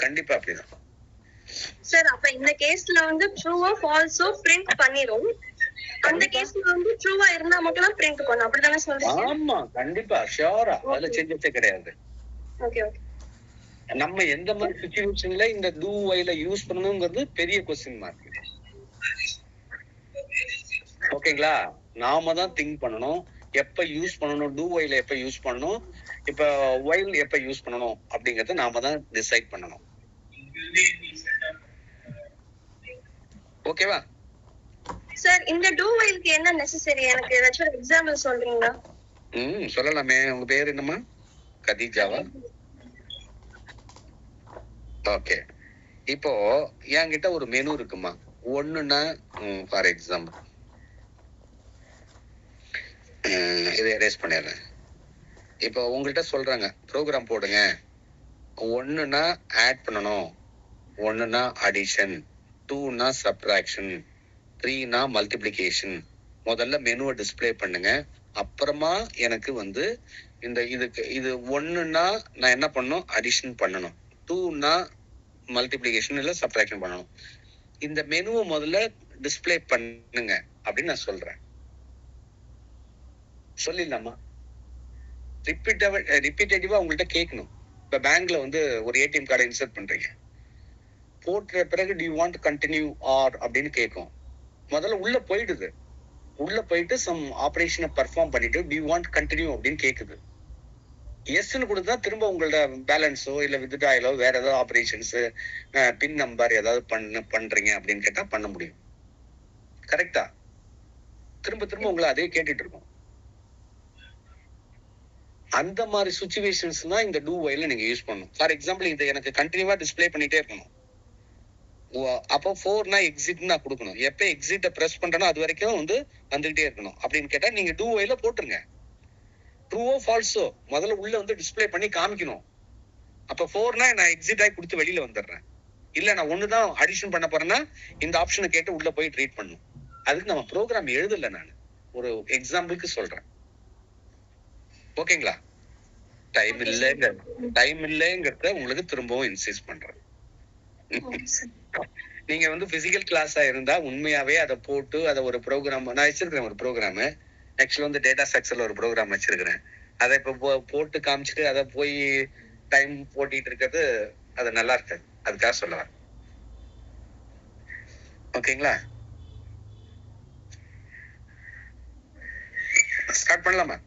கண்டிப்பா அப்படிதான். சார், அப்ப இந்த கேஸ்ல வந்து ட்ரூவோ ஃபால்ஸோ பிரிண்ட் பண்ணிரும். அந்த கேஸ்ல வந்து ட்ரூவா இருந்தா மட்டும் தான் பிரிண்ட் பண்ணும். அப்படிதானே சொல்றீங்க? ஆமா, கண்டிப்பா, ஷியோரா. அதுல சேஞ்சஸே கிடையாது. Okay okay. நம்ம எந்த மாதிரி சிச்சுவேஷன்ல இந்த டூ வைல யூஸ் பண்ணணும்ங்கிறது பெரிய क्वेश्चन மார்க். ஓகேங்களா? நாம தான் திங்க் பண்ணணும், எப்ப யூஸ் பண்ணணும், டூ வைல எப்ப யூஸ் பண்ணணும், இப்ப வைல் எப்ப யூஸ் பண்ணணும் அப்படிங்கறத நாம தான் டிசைட் பண்ணணும். ஓகேவா? சார், இந்த டூ வைலுக்கு என்ன நெசசரி? எனக்கு ஏதாச்சும் ஒரு எக்ஸாம்பிள் சொல்றீங்களா? சொல்லலாமே. உங்க பேர் என்னம்மா? கதீஜாவா? ஓகே. இப்போ என்கிட்ட ஒரு மெனு இருக்குமா. ஒண்ணுன்னா ஃபார் எக்ஸாம்பிள் இதை எரேஸ் பண்ணிடுறேன். இப்போ உங்கள்கிட்ட சொல்றாங்க ப்ரோக்ராம் போடுங்க. ஒண்ணுன்னா ஆட் பண்ணணும், ஒண்ணுன்னா அடிஷன், 2னா சப்ட்ராக்ஷன், 3னா மல்டிப்ளிகேஷன். முதல்ல மெனுவை டிஸ்பிளே பண்ணுங்க. அப்புறமா எனக்கு வந்து இந்த இதுக்கு இது ஒண்ணுன்னா நான் என்ன பண்ணணும், அடிஷன் பண்ணணும். 2னா மல்டிப்ளிகேஷன் இல்ல சப்ட்ராக்ஷன் பண்ணணும். இந்த மெனுவை முதல்ல டிஸ்ப்ளே பண்ணுங்க அப்படின்னு நான் சொல்றேன். சொல்லிடலாமா? ரிப்பீட்டேட்டிவா உங்கள்கிட்ட கேட்கணும். இப்ப பேங்க்ல வந்து ஒரு ஏடிஎம் கார்டை இன்சர்ட் பண்றீங்க, போட்ட பிறகு to you want to continue R அப்படின்னு கேட்கும். முதல்ல உள்ள போயிடுது, உள்ள போயிட்டு சம் ஆபரேஷனை பெர்ஃபார்ம் பண்ணிட்டு டு யூ வாண்ட் கண்டினியூ அப்படின்னு கேக்குது. எஸ்ன்னு கொடுத்தா திரும்ப உங்களோட பேலன்ஸோ இல்ல வித்ட்ராயலோ வேற ஏதாவது ஆபரேஷன்ஸ் பின் நம்பர் ஏதாவது பண்றீங்க அப்படின்னு கேட்டா பண்ண முடியும். கரெக்டா? திரும்ப திரும்ப உங்களை அதே கேட்டுட்டு இருக்கும். அந்த மாதிரி சுச்சுவேஷன்ஸ் தான் இந்த டூ வைல நீங்க யூஸ் பண்ணணும். ஃபார் எக்ஸாம்பிள் இதை எனக்கு கண்டினியூவா டிஸ்ப்ளே பண்ணிட்டே இருக்கணும். அப்போ 4னா எக்ஸிட் நான் கொடுக்கணும். எப்ப எக்ஸிட்டை பிரஸ் பண்றேனோ அது வரைக்கும் வந்து வந்துகிட்டே இருக்கணும். அப்படின்னு கேட்டா நீங்க டூ வைல போட்டுருங்க. ட்ரூவோ ஃபால்ஸோ முதல்ல உள்ள வந்து டிஸ்ப்ளே பண்ணி காமிக்கணும். அப்ப 4னா நான் எக்ஸிட் ஆகி கொடுத்து வெளியில வந்துடுறேன். இல்ல நான் ஒண்ணுதான் அடிஷன் பண்ண போறேன்னா இந்த ஆப்ஷனை கேட்டு உள்ள போய் ட்ரீட் பண்ணும். அதுக்கு நம்ம ப்ரோக்ராம் எழுதல, நான் ஒரு எக்ஸாம்பிளுக்கு சொல்றேன். ஓகேங்களா? டைம் இல்லைங்கிறத உங்களுக்கு திரும்பவும் இன்சிஸ்ட் பண்றேன். நீங்க வந்து பிசிக்கல் கிளாஸா இருந்தா உண்மையாவே அதை போட்டு அதை ஒரு ப்ரோக்ராம் நான் வச்சிருக்கிறேன். ஒரு ப்ரோக்ராம் ஆக்சுவலா வந்து டேட்டா ஸ்ட்ரக்சர்ல ஒரு ப்ரோக்ராம் வச்சிருக்கிறேன். அதை இப்ப போட்டு காமிச்சிட்டு அதை போய் டைம் போட்டிட்டு இருக்கிறது அது நல்லா இருக்காது. அதுக்காக சொல்லுவேன். ஓகேங்களா? ஸ்டார்ட் பண்ணலாமா?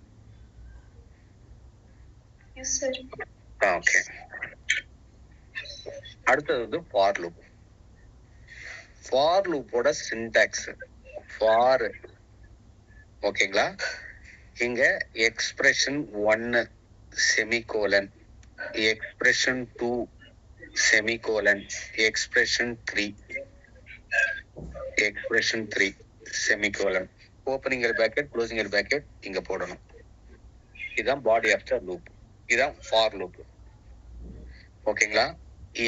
ஓகே. அடுத்தது வந்து ஃபார் லூப். ஃபார் லூப்போட சின்டாக்ஸ் ஃபார். ஓகேங்களா? இங்க expression 1 semicolon, expression 2 semicolon, expression 3 semicolon, opening bracket closing bracket இங்க போடணும். இதுதான் பாடி ஆஃப் த லூப். இதுதான் ஃபார் லூப். ஓகேங்களா?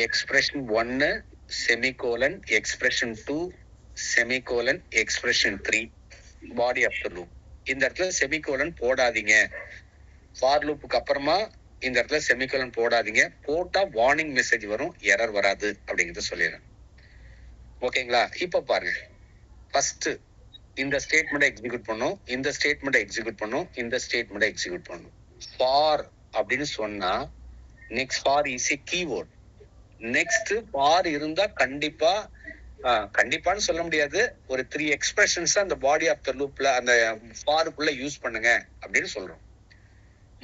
Expression 1 semicolon, expression 2 semicolon, expression 3 body of the loop. இந்த இடத்துல செமிகோலன் போடாதீங்க. ஃபார் லூப்புக்கு அப்புறமா இந்த இடத்துல செமிகோலன் போடாதீங்க. போட்டா வார்னிங் மெசேஜ் வரும், எரர் வராது அப்படிங்கறத சொல்லிடுறேன். ஓகேங்களா? இப்ப பாருங்க, ஃபர்ஸ்ட் இந்த ஸ்டேட்மெண்ட் எக்ஸிக்யூட் பண்ணும், இந்த ஸ்டேட்மெண்ட் எக்ஸிக்யூட் பண்ணும், இந்த ஸ்டேட்மெண்ட் எக்ஸிக்யூட் பண்ணும். ஃபார் அப்படின்னு சொன்னா next for is a keyword. Next for இருந்தா கண்டிப்பான்னு சொல்ல முடியாது, ஒரு 3 எக்ஸ்பிரஷன்ஸ் அந்த பாடி ஆஃப் த லூப்ல அந்த ஃபாருக்குள்ள யூஸ் பண்ணுங்க அப்படின்னு சொல்றோம்.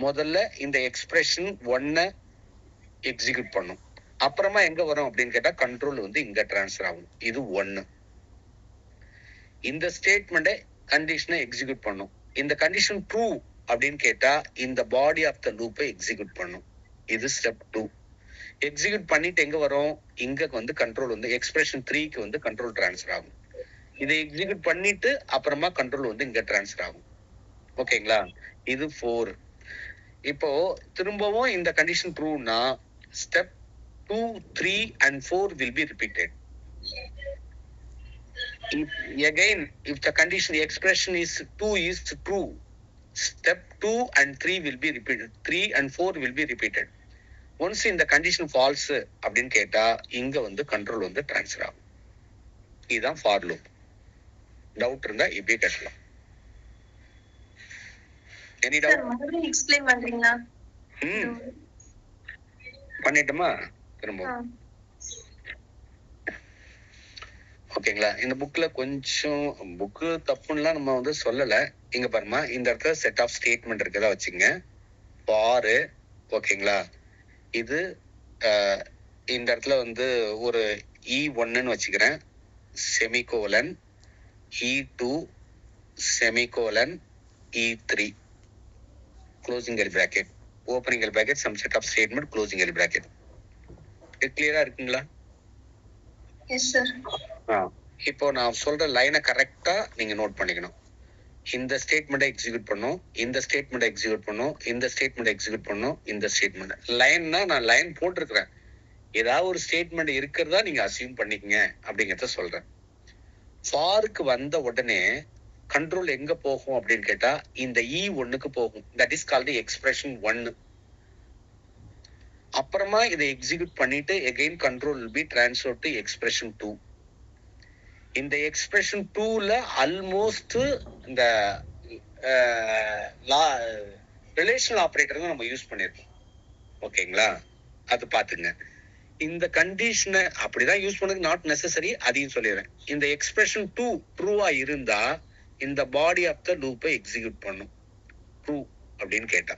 முதல்ல இந்த எக்ஸ்பிரஷன் 1 எக்ஸிக்யூட் பண்ணும். அப்புறமா எங்க வரும் அப்படின்னு கேட்டா கண்ட்ரோல் வந்து இங்க டிரான்ஸ்ஃபர் ஆகும். இது 1. இந்த ஸ்டேட்மெண்ட் கண்டிஷனை எக்ஸிக்யூட் பண்ணும். இந்த கண்டிஷன் ட்ரூ அப்படின்னு கேட்டா இந்த பாடி ஆஃப் த லூப்பை எக்ஸிக்யூட் பண்ணும். இது ஸ்டெப் 2. எக்ஸிக்யூட் பண்ணிட்டு எங்க வரும், இங்க வந்து கண்ட்ரோல் வந்து எக்ஸ்பிரஷன் 3க்கு வந்து கண்ட்ரோல் டிரான்ஸ்ஃபர் ஆகும். இதை எக்ஸிக்யூட் பண்ணிட்டு அப்புறமா கண்ட்ரோல் வந்து இங்க டிரான்ஸ்ஃபர் ஆகும். ஓகேங்களா? இது 4. இப்போ திரும்பவும் இந்த condition ட்ரூனா step 2, 3 and 4 will be repeated. If the condition expression is 2 is true, step 2 and 3 will be repeated. 3 and 4 will be repeated. Once இந்த கண்டிஷன் ஃபால்ஸ் அப்படின்னு கேட்டா இங்க வந்து கண்ட்ரோல் வந்து டிரான்ஸ்ஃபர் ஆகும். இதுதான் ஃபார் லூப். டவுட் இருந்தா இப்படியே கேட்கலாம். எனி டவுட் எக்ஸ்பிளைன் பண்றீங்களா? பண்ணிட்டோமா? திரும்ப ஓகேங்களா? இந்த புக்ல கொஞ்சம் புக்கு தப்புன்னா நம்ம வந்து சொல்லல. இங்க பாருமா, இந்த இடத்துல செட் ஆஃப் ஸ்டேட்மெண்ட் இருக்கதா வச்சுங்க. ஃபார். ஓகேங்களா? இது இந்த இடத்துல வந்து ஒரு E1ன்னு வச்சுக்கிறேன், semicolon, E2 semicolon, E3 closing bracket, opening bracket, some set of statement, closing bracket. இது கிளியரா இருக்குங்களா? Yes sir. இப்போ நான் சொல்ற லைனை கரெக்டா நீங்க நோட் பண்ணிக்கணும். இந்த ஸ்டேட்மெண்ட் எக்ஸிக்யூட் பண்ணும், இந்த ஸ்டேட்மெண்ட் எக்ஸிக்யூட் பண்ணும், இந்த ஸ்டேட்மெண்ட் எக்ஸிக்யூட் பண்ணும், இந்த ஸ்டேட்மெண்ட். லைன்னா நான் லைன் போட்டிருக்கிறேன், ஏதாவது ஒரு ஸ்டேட்மெண்ட் இருக்கிறதா நீங்க அசியூம் பண்ணிக்கங்க அப்படிங்கறத சொல்றேன். ஃபாருக்கு வந்த உடனே கண்ட்ரோல் எங்க போகும் அப்படின்னு கேட்டா இந்த E1க்கு போகும். That is called expression 1. அப்புறமா இதை எக்ஸிக்யூட் பண்ணிட்டு again control will be transferred to expression 2. இந்த எக்ஸ்பிரஷன் 2ல ஆல்மோஸ்ட் இந்த ரிலேஷனல் ஆபரேட்டர் தான் நம்ம யூஸ் பண்ணிருக்கோம். ஓகேங்களா, அது பாத்துங்க. இந்த கண்டிஷனை அப்படிதான் யூஸ் பண்ணது நாட் நெசசரி, அதையும் சொல்லிடுறேன். இந்த எக்ஸ்பிரஷன் 2 ட்ரூவா இருந்தா இந்த பாடி ஆஃப் த லூப்பை எக்ஸிக்யூட் பண்ணும். ட்ரூ அப்படின்னு கேட்டா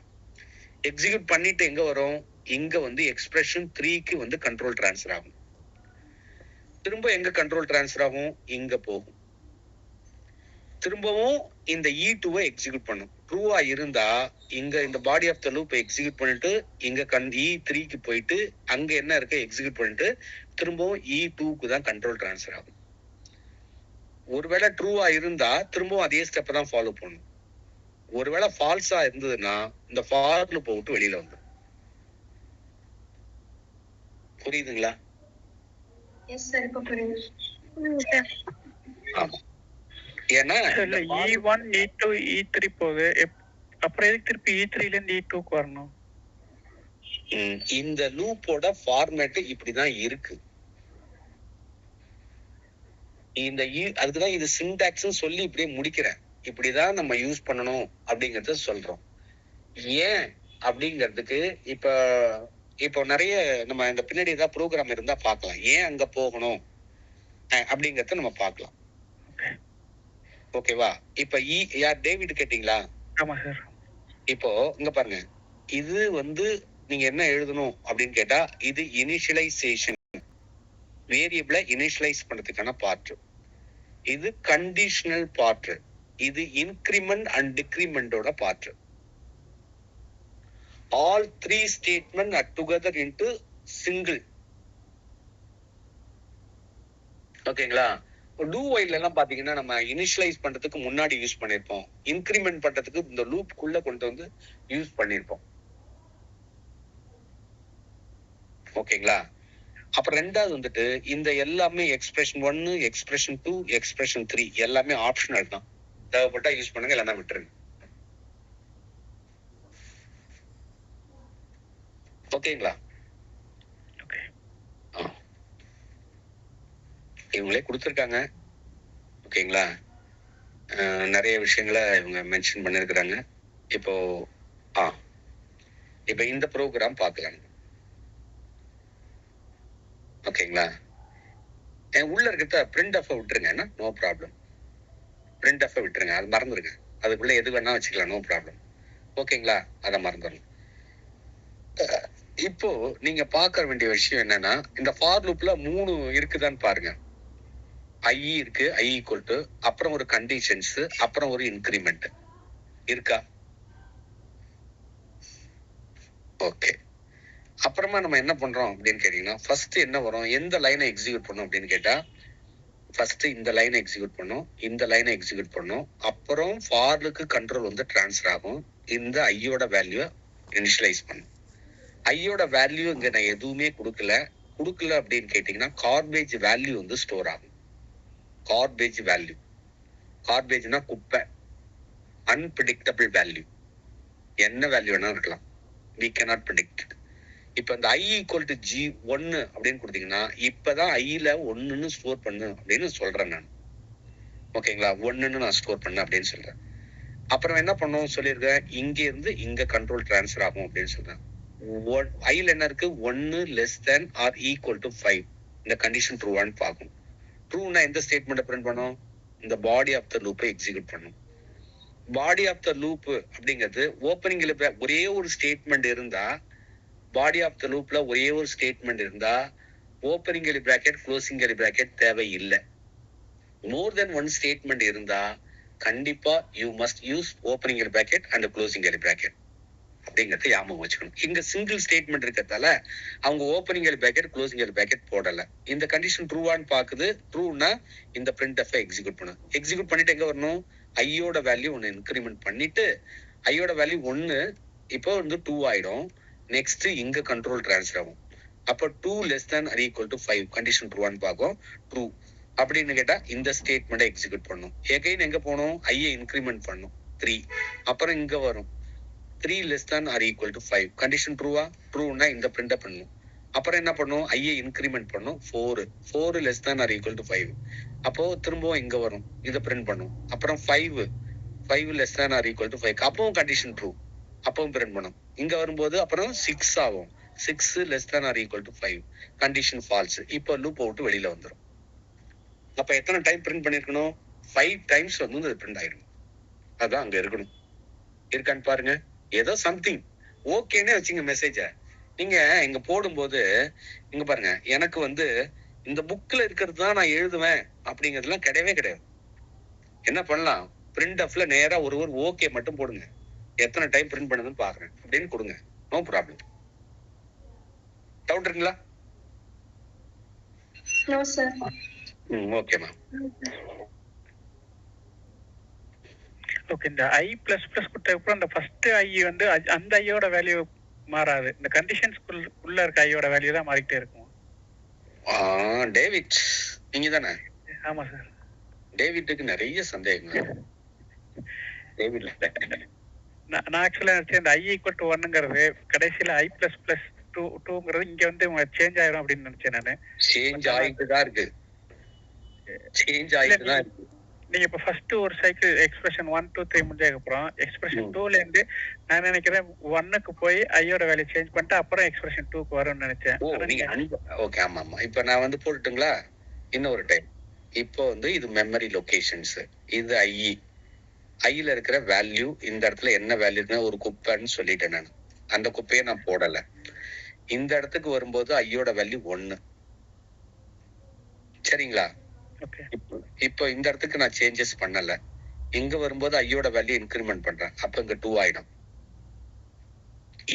எக்ஸிக்யூட் பண்ணிட்டு எங்க வரும், இங்க வந்து எக்ஸ்பிரஷன் 3க்கு வந்து கண்ட்ரோல் டிரான்ஸ்ஃபர் ஆகும். திரும்ப எங்க கண்ட்ரோல் டிரான்ஸ்ஃபர் ஆகும், இங்க போகும். திரும்பவும் இந்த E2வை எக்ஸிக்யூட் பண்ணும். ட்ரூவா இருந்தா இங்க இந்த body of the loop execute பண்ணிட்டு இங்க E3க்கு போயிட்டு அங்க என்ன இருக்கு எக்ஸிக்யூட் பண்ணிட்டு திரும்பவும் E2க்கு தான் கண்ட்ரோல் டிரான்ஸ்ஃபர் ஆகும். ஒருவேளை ட்ரூவா இருந்தா திரும்பவும் அதே ஸ்டெப் தான் ஃபாலோ பண்ணும். ஒருவேளை ஃபால்ஸா இருந்ததுன்னா இந்த ஃபார் லூப்பை விட்டு வெளியில வந்துடும். புரியுதுங்களா? எஸ் சார், இப்ப புரியுது. ஆமா, ஏன்னா E1 E2 E3 போகுது, அப்புறம் எதுக்கு திருப்பி E3ல இருந்து E2க்கு வரணும்? இந்த லூப்போட ஃபார்மேட் இப்படிதான் இருக்கு. இந்த அதுக்குதான் இது சின்டாக்ஸ் சொல்லி இப்படியே முடிக்கிறேன். இப்படிதான் நம்ம யூஸ் பண்ணணும் அப்படிங்கறத சொல்றோம். ஏன் அப்படிங்கிறதுக்கு இப்போ நிறைய நம்ம இந்த பின்னாடி ஏதாவது ப்ரோக்ராம் இருந்தா பார்க்கலாம். ஏன் அங்க போகணும் அப்படிங்கறத நம்ம பார்க்கலாம். ஓகேவா? இப்ப யார் டேவிட் கேட்டீங்களா? ஆமா சார். இப்போ இங்க பாருங்க, இது வந்து நீங்க என்ன எழுதணும் அப்படின்னு கேட்டா, இது இனிஷியலைசேஷன், வேரியபிளை இனிஷியலைஸ் பண்றதுக்கான பார்ட். இது கண்டிஷனல் பார்ட். இது இன்கிரிமெண்ட் அண்ட் டிக்ரிமெண்டோட part. all three statements are together into single. ஓகேங்களா? டூ வைல் எல்லாம் பாத்தீங்கன்னா நம்ம இனிஷியலைஸ் பண்றதுக்கு முன்னாடி யூஸ் பண்ணிருப்போம், இன்கிரிமெண்ட் பண்றதுக்கு இந்த லூப்புக்குள்ள கொண்டு வந்து யூஸ் பண்ணிருப்போம். ஓகேங்களா? அப்புறம் ரெண்டாவது வந்துட்டு இந்த எல்லாமே எக்ஸ்பிரஷன் 1, எக்ஸ்பிரஷன் 2, எக்ஸ்பிரஷன் 3 எல்லாமே ஆப்ஷனல் தான். தேவைப்பட்டா யூஸ் பண்ணுங்க, இல்லைன்னா விட்டுருங்க. ஓகேங்களா? இவங்களே கொடுத்துருக்காங்க. ஓகேங்களா? நிறைய விஷயங்களை இவங்க மென்ஷன் பண்ணிருக்கிறாங்க. இப்போ இப்போ இந்த ப்ரோக்ராம் பார்க்கலாம். ஓகேங்களா? உள்ள இருக்கிறத பிரிண்ட் ஆஃப் விட்டுருங்க, நோ ப்ராப்ளம். பிரிண்ட் ஆஃப் விட்டுருங்க, அது மறந்துருங்க. அதுக்குள்ள எது வேணா வச்சுக்கலாம், நோ ப்ராப்ளம். ஓகேங்களா? அதை மறந்துடணும். இப்போ நீங்க பார்க்க வேண்டிய விஷயம் என்னன்னா, இந்த ஃபார் லூப்ல 3 இருக்குதான்னு பாருங்க. I இருக்கு, I ஈக்குவல் டு, அப்புறம் ஒரு கண்டிஷன்ஸ், அப்புறம் ஒரு இன்கிரிமெண்ட் இருக்கா? ஓகே. அப்புறமா நம்ம என்ன பண்றோம் அப்படின்னு கேட்டீங்கன்னா, ஃபர்ஸ்ட் என்ன வரும், எந்த லைனை எக்ஸிக்யூட் பண்ணும் அப்படின்னு கேட்டா, ஃபர்ஸ்ட் இந்த லைனை எக்ஸிக்யூட் பண்ணும், இந்த லைனை எக்ஸிக்யூட் பண்ணும், அப்புறம் ஃபார்லுக்கு கண்ட்ரோல் வந்து டிரான்ஸ்ஃபர் ஆகும். இந்த ஐயோட வேல்யூ இனிஷியலைஸ் பண்ணும். ஐயோட வேல்யூ இங்க நான் எதுவுமே கொடுக்கல அப்படின்னு கேட்டீங்கன்னா, கார்பேஜ் வேல்யூ வந்து ஸ்டோர் ஆகும். கார்பேஜ் வேல்யூ, கார்பேஜ்னா குப்பை, அன்பிரிடிக்டபிள் வேல்யூ, என்ன வேல்யூ வேணா இருக்கலாம், we cannot predict. இப்ப இந்த I ஈக்குவல் டு G1 அப்படின்னு கொடுத்தீங்கன்னா, இப்பதான் ஐல 1ன்னு ஸ்டோர் பண்ணு அப்படின்னு சொல்றேன் நான். ஓகேங்களா? 1ன்னு நான் ஸ்டோர் பண்ண அப்படின்னு சொல்றேன். அப்புறம் என்ன பண்ணும் சொல்லியிருக்கேன், இங்க இருந்து இங்க கண்ட்ரோல் டிரான்ஸ்ஃபர் ஆகும் அப்படின்னு சொல்றேன். ஐல என்ன இருக்கு, 1 less than or equal to 5. இந்த கண்டிஷன் ட்ரூவான்னு பார்க்கும். ட்ரூனா எந்த ஸ்டேட்மெண்ட் பிரிண்ட் பண்ணும், இந்த பாடி ஆஃப் த லூப்பை எக்ஸிக்யூட் பண்ணும். பாடி ஆஃப் த லூப் அப்படிங்கிறது ஓப்பனிங் ஒரே ஒரு ஸ்டேட்மெண்ட் இருந்தா, பாடி ஆஃப் த லூப்ல ஒரே ஒரு ஸ்டேட்மெண்ட் இருந்தா opening curly bracket, closing curly bracket தேவை இல்லை. மோர் தென் ஒன் ஸ்டேட்மெண்ட் இருந்தா கண்டிப்பா you must use opening curly bracket and closing curly bracket அப்படிங்கறத ஞாபகம் வச்சுக்கணும். இங்க சிங்கிள் ஸ்டேட்மெண்ட் இருக்கிறதால அவங்க opening curly bracket, closing curly bracket போடல. இந்த கண்டிஷன் ட்ரூவான்னு பாக்குது. ட்ரூனா இந்த பிரிண்ட் எஃப் எக்ஸிக்யூட் பண்ணும். எக்ஸிக்யூட் பண்ணிட்டு எங்க வரணும், ஐயோட வேல்யூ 1 இன்கிரிமெண்ட் பண்ணிட்டு, ஐயோட வேல்யூ 1 இப்போ வந்து 2 ஆயிடும். நெக்ஸ்ட் இங்க கண்ட்ரோல் டிரான்ஸ்ஃபர் ஆகும். அப்ப 2 less than or equal to 5 condition ட்ரூவான்னு பார்க்கும். ட்ரூ அப்படின்னு கேட்டா இந்த ஸ்டேட்மெண்ட் எக்ஸிக்யூட் பண்ணும். எகைன் எங்க போகணும், ஐயை இன்கிரிமெண்ட் பண்ணும் 3. அப்புறம் இங்க வரும் 3 less than or equal to 5 condition ட்ரூவா, ட்ரூனா இந்த பிரிண்ட் பண்ணும். அப்புறம் என்ன பண்ணும், ஐயை இன்கிரிமெண்ட் பண்ணும் 4 less than or equal to 5. அப்போ திரும்பவும் இங்க வரும், இதை பிரிண்ட் பண்ணும். அப்புறம் 5 less than or equal to 5, அப்பவும் கண்டிஷன் ட்ரூ, அப்பவும் பிரிண்ட் பண்ணும். இங்க வரும்போது அப்புறம் 6 ஆகும், 6 less than or equal to 5, condition falls. இப்போ லூப் விட்டு வெளியில வந்துடும். அப்ப எத்தனை டைம் பிரிண்ட் பண்ணிருக்கணும், 5 டைம்ஸ் வந்து அது பிரிண்ட் ஆயிடும். அதான் அங்க இருக்கணும். இருக்கான்னு பாருங்க. ஏதோ சம்திங் ஓகேன்னு வச்சுங்க மெசேஜ. நீங்க இங்க போடும்போது இங்க பாருங்க, எனக்கு வந்து இந்த புக்ல இருக்கிறது தான் நான் எழுதுவேன் அப்படிங்கிறதுலாம் கிடையவே கிடையாது. என்ன பண்ணலாம், பிரிண்ட் ஆஃப்ல நேரா ஒரு ஓகே மட்டும் போடுங்க, எத்தனை டைம் பிரிண்ட் பண்ணுதுன்னு பாக்குறேன் அப்படின்னு கொடுங்க, நோ ப்ராப்ளம். டவுட் இருக்குங்களா? No sir. Okay ma'am. Okay, இந்த ஐ பிளஸ் பிளஸ் கொடுத்த அப்புறம் அந்த ஃபர்ஸ்ட் ஐ வந்து அந்த ஐயோட வேல்யூ மாறாது, இந்த கண்டிஷன்ஸ்குள்ள இருக்க ஐயோட வேல்யூ தான் மாறிக்கிட்டே இருக்கும். டேவிட் நீங்க தானே? ஆமா சார். டேவிட்டுக்கு நிறைய சந்தேகங்கள். டேவிட் நான் ஆக்சுவலா நினைச்சேன் இந்த ஐ ஈக்குவல் டு 1ங்கிறது கடைசியில ஐ பிளஸ் பிளஸ் 2ங்கிறது இங்க வந்து சேஞ்ச் ஆயிரும் அப்படின்னு நினைச்சேன் நானு. சேஞ்ச் ஆயிட்டு தான் இருக்கு, சேஞ்ச் ஆயிட்டு தான் இருக்கு. நீங்க இப்ப ஃபர்ஸ்ட் ஒரு சைக்கிள் எக்ஸ்பிரஷன் 1 2 3 முடிஞ்சதுக்கு அப்புறம் எக்ஸ்பிரஷன் 2ல இருந்து நான் நினைக்கிறேன் 1க்கு போய் ஐயோட வேல்யூ சேஞ்ச் பண்ணிட்டு அப்புறம் எக்ஸ்பிரஷன் 2க்கு வரும்னு நினைச்சேன். ஓகே, ஆமா ஆமா. இப்ப நான் வந்து போட்டுட்டுங்களா இன்னொரு டைம். இப்போ வந்து இது மெமரி லொகேஷன்ஸ், இது ஐல இருக்கிற வேல்யூ, இந்த இடத்துல என்ன வேல்யூ இருக்குன்னா ஒரு குப்பைன்னு சொல்லிட்டேன் நான், அந்த குப்பையை நான் போடல. இந்த இடத்துக்கு வரும்போது ஐயோட வேல்யூ 1, சரிங்களா? இப்போ இந்த இடத்துக்கு நான் சேஞ்சஸ் பண்ணல, இங்க வரும்போது ஐயோட வேல்யூ இன்கிரிமெண்ட் பண்றேன், அப்ப இங்க 2 ஆயிடும்.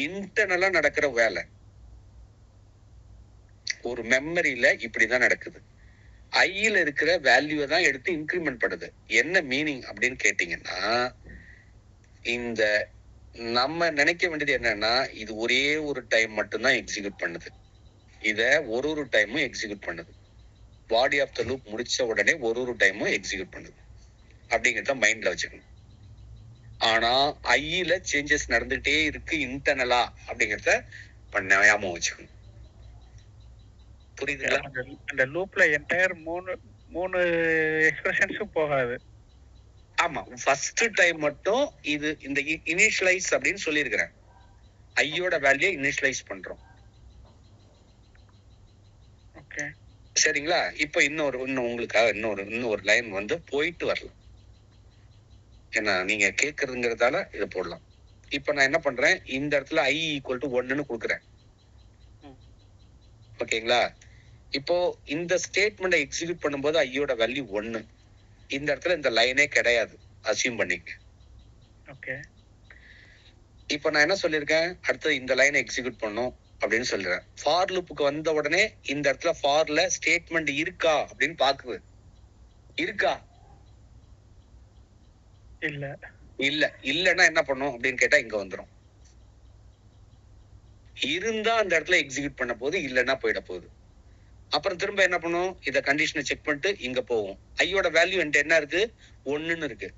இன்டர்னலா நடக்கிற வேலை ஒரு மெமரியில இப்படிதான் நடக்குது. ஐல இருக்கிற வேல்யூ தான் எடுத்து இன்கிரிமெண்ட் பண்ணுது. என்ன மீனிங் அப்படின்னு கேட்டீங்கன்னா, இந்த நம்ம நினைக்க வேண்டியது என்னன்னா, இது ஒரே ஒரு டைம் மட்டும்தான் எக்ஸிக்யூட் பண்ணுது, இத ஒரு டைமும் எக்ஸிக்யூட் பண்ணுது. பாடி ஆஃப் த லூப் முடிச்ச உடனே ஒரு டைமும் எக்ஸிக்யூட் பண்ணுது அப்படிங்கிறத மைண்ட்ல வச்சுக்கணும். ஆனா ஐல சேஞ்சஸ் நடந்துட்டே இருக்கு இன்டர்னலா அப்படிங்கிறத ஞாபகம் வச்சுக்கணும். புரியுதுங்களா? அந்த லூப்ல என்டையர் மூணு எக்ஸ்பிரஷன்ஸும் போகாது. ஆமா, ஃபர்ஸ்ட் டைம் மட்டும் இது இந்த இனிஷியலைஸ் அப்படின்னு சொல்லியிருக்கிறேன், ஐயோட வேல்யூ இனிஷியலைஸ் பண்றோம். ஓகே, சரிங்களா? இப்ப இன்னும் உங்களுக்காக இன்னொரு லைன் வந்து போயிட்டு வரலாம், ஏன்னா நீங்க கேக்குறதுங்கிறதால இதை போடலாம். இப்ப நான் என்ன பண்றேன், இந்த இடத்துல ஐ ஈக்குவல் டு 1ன்னு கொடுக்குறேன், ஓகேங்களா? இப்போ இந்த ஸ்டேட்மெண்ட்டை எக்ஸிக்யூட் பண்ணும்போது ஐயோட வேல்யூ 1, இந்த இடத்துல இந்த லைனே கிடையாது, அசியூம் பண்ணிக்க. ஓகே, இப்போ நான் என்ன சொல்லியிருக்கேன், அடுத்து இந்த லைனை எக்ஸிக்யூட் பண்ணும் அப்படின்னு சொல்றேன். ஃபார் லூப்புக்கு வந்த உடனே இந்த இடத்துல ஃபார்ல ஸ்டேட்மெண்ட் இருக்கா அப்படின்னு பாக்குது. இருக்கா? இல்லன்னா என்ன பண்ணும் அப்படின்னு கேட்டா இங்க வந்துடும். இருந்தா அந்த இடத்துல எக்ஸிக்யூட் பண்ண போது, இல்லன்னா போயிட போகுது. அப்புறம் திரும்ப என்ன பண்ணும், இத கண்டிஷனை செக் பண்ணிட்டு இங்க போகும். ஐயோட வேல்யூ என்கிட்ட என்ன இருக்கு, 1ன்னு இருக்கு.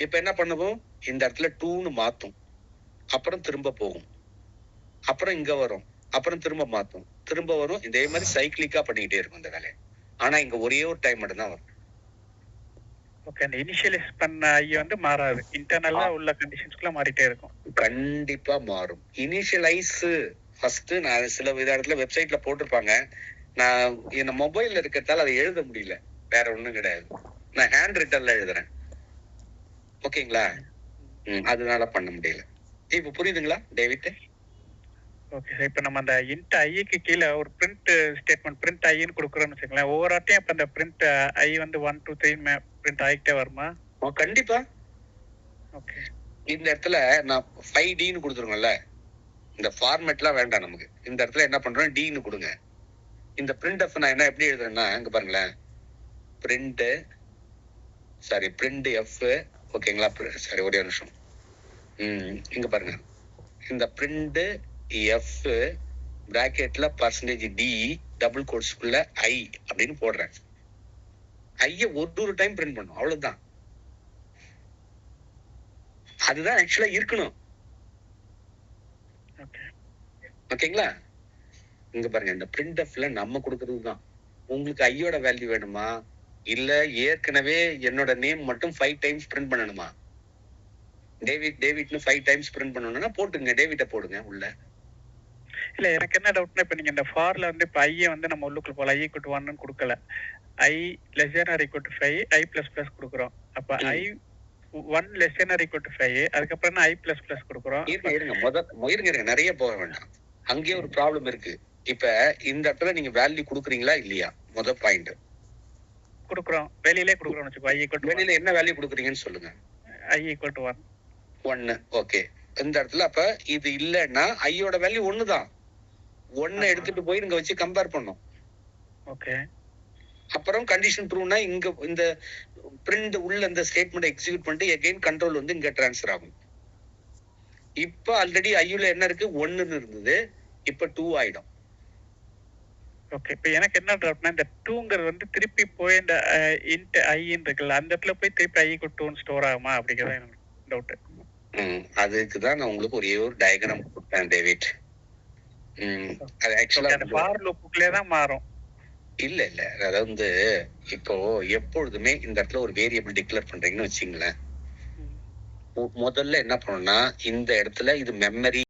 இப்ப என்ன பண்ணுவோம், இந்த இடத்துல 2ன்னு மாத்தும், அப்புறம் திரும்ப போகும், அப்புறம் இங்க வரும், அப்புறம் திரும்ப மாத்தும், திரும்ப வரும். இதே மாதிரி சைக்கிளிக்கா பண்ணிக்கிட்டே இருக்கும் இந்த வேலையை. ஆனா இங்க ஒரே ஒரு டைம் மட்டும் தான் வரும். ஓகே, அந்த இனிஷியலைஸ் பண்ண ஐ வந்து மாறாது, இன்டர்னலா உள்ள கண்டிஷன்ஸ்க்குள்ள மாறிட்டே இருக்கும். கண்டிப்பா மாறும். இனிஷியலைஸ் ஃபர்ஸ்ட் நான் சில இடத்துல வெப்சைட்ல போட்டிருப்பாங்க, நான் என்ன மொபைல்ல இருக்கிறதால அதை எழுத முடியல, வேற ஒண்ணும் கிடையாது, நான் ஹேண்ட் ரிட்டன்ல எழுதுறேன், ஓகேங்களா? அதனால பண்ண முடியல. இப்ப புரியுதுங்களா டேவிட்? ஓகே சார், இப்போ நம்ம அந்த இன்ட் ஐக்கு கீழே ஒரு பிரிண்ட் ஸ்டேட்மெண்ட் பிரிண்ட் ஐன்னு கொடுக்குறோம்னு வச்சுக்கலாம், ஒவ்வொரு ஆட்டையும் இப்போ அந்த பிரிண்ட் ஐ வந்து 1 2 3 பிரிண்ட் ஆகிட்டே வருமா? கண்டிப்பா. ஓகே, இந்த இடத்துல நான் 5Dன்னு கொடுத்துருங்கல்ல, இந்த ஃபார்மேட்லாம் வேண்டாம் நமக்கு. இந்த இடத்துல என்ன பண்றோம், Dன்னு கொடுங்க. இந்த பிரிண்ட் எஃப் நான் என்ன எப்படி எழுதுறேன்னா, இங்க பாருங்களேன், பிரிண்ட் எஃப், ஓகேங்களா? சரி, ஒரே நிமிஷம். இங்க பாருங்க, இந்த பிரிண்ட் எஃப் பிராக்கெட்ல %D டபுள் கோட்ஸ்க்குள்ள ஐ அப்படின்னு போடுறேன். ஐய ஒரு டைம் பிரிண்ட் பண்ணும், அவ்வளவுதான். அதுதான் ஆக்சுவலா இருக்கணும், ஓகேங்களா? இங்க பாருங்க, இந்த printfல நம்ம கொடுக்கறது தான். உங்களுக்கு ஐயோட வேல்யூ வேணுமா, இல்ல ஏற்கனவே என்னோட நேம் மட்டும் 5 டைம்ஸ் பிரிண்ட் பண்ணணுமா? டேவிட்னு 5 டைம்ஸ் பிரிண்ட் பண்ணணும்னா போட்டுங்க, டேவிட்ட போடுங்க உள்ள. இல்ல எனக்கு என்ன டவுட்னா, இப்ப நீங்க இந்த ஃபார்ல வந்து இப்ப ஐய வந்து நம்ம உள்ளுக்குள்ள போல i = 1 கொடுக்கல, i ≤ 5 i++ கொடுக்குறோம். அப்ப i 1 ≤ 5 அதுக்கப்புறம் i++ கொடுக்குறோம். இருங்க நிறைய போக வேண்டாம், அங்கேயே ஒரு ப்ராப்ளம் இருக்கு. இப்ப இந்த இடத்துல நீங்க வேல்யூ கொடுக்குறீங்களா இல்லையா? முதல் பாயிண்ட் கொடுக்குறோம், வெளியிலே கொடுக்குறோம் வச்சுக்கோ. i = வெளியில என்ன வேல்யூ கொடுக்குறீங்கன்னு சொல்லுங்க. i = 1. ஓகே, இந்த இடத்துல அப்ப இது இல்லன்னா ஐயோட வேல்யூ 1 தான். 1 எடுத்துட்டு போய் இங்க வச்சு கம்பேர் பண்ணோம். ஓகே, அப்புறம் கண்டிஷன் ட்ரூனா இங்க இந்த பிரிண்ட் உள்ள இந்த ஸ்டேட்மெண்ட் எக்ஸிக்யூட் பண்ணிட்டு எகைன் கண்ட்ரோல் வந்து இங்க ட்ரான்ஸ்ஃபர் ஆகும். இப்ப ஆல்ரெடி ஐயுல என்ன இருக்கு, 1ன்னு இருந்தது, இப்ப 2 ஆயிடும். ஓகே. இப்ப எனக்கு என்ன டவுட்னா, இந்த 2ங்கிறது வந்து திருப்பி போய் இந்த int i இருக்குல்ல, அந்த இடத்துல போய் திருப்பி i = 2 ஸ்டோர் ஆகுமா அப்படிங்கறது எனக்கு டவுட். அதுக்கு தான் நான் உங்களுக்கு ஒரே ஒரு டயகிராம் கொடுத்தேன் டேவிட். அது ஆக்சுவலா அந்த ஃபார் லூப்புக்குள்ளே தான் மாறும். இல்ல அதாவது இப்போ எப்பொழுதுமே இந்த இடத்துல ஒரு வேரியபிள் டிக்ளேர் பண்றீங்கன்னு வச்சுங்களேன், முதல்ல என்ன பண்ணணும்னா இந்த இடத்துல இது மெமரி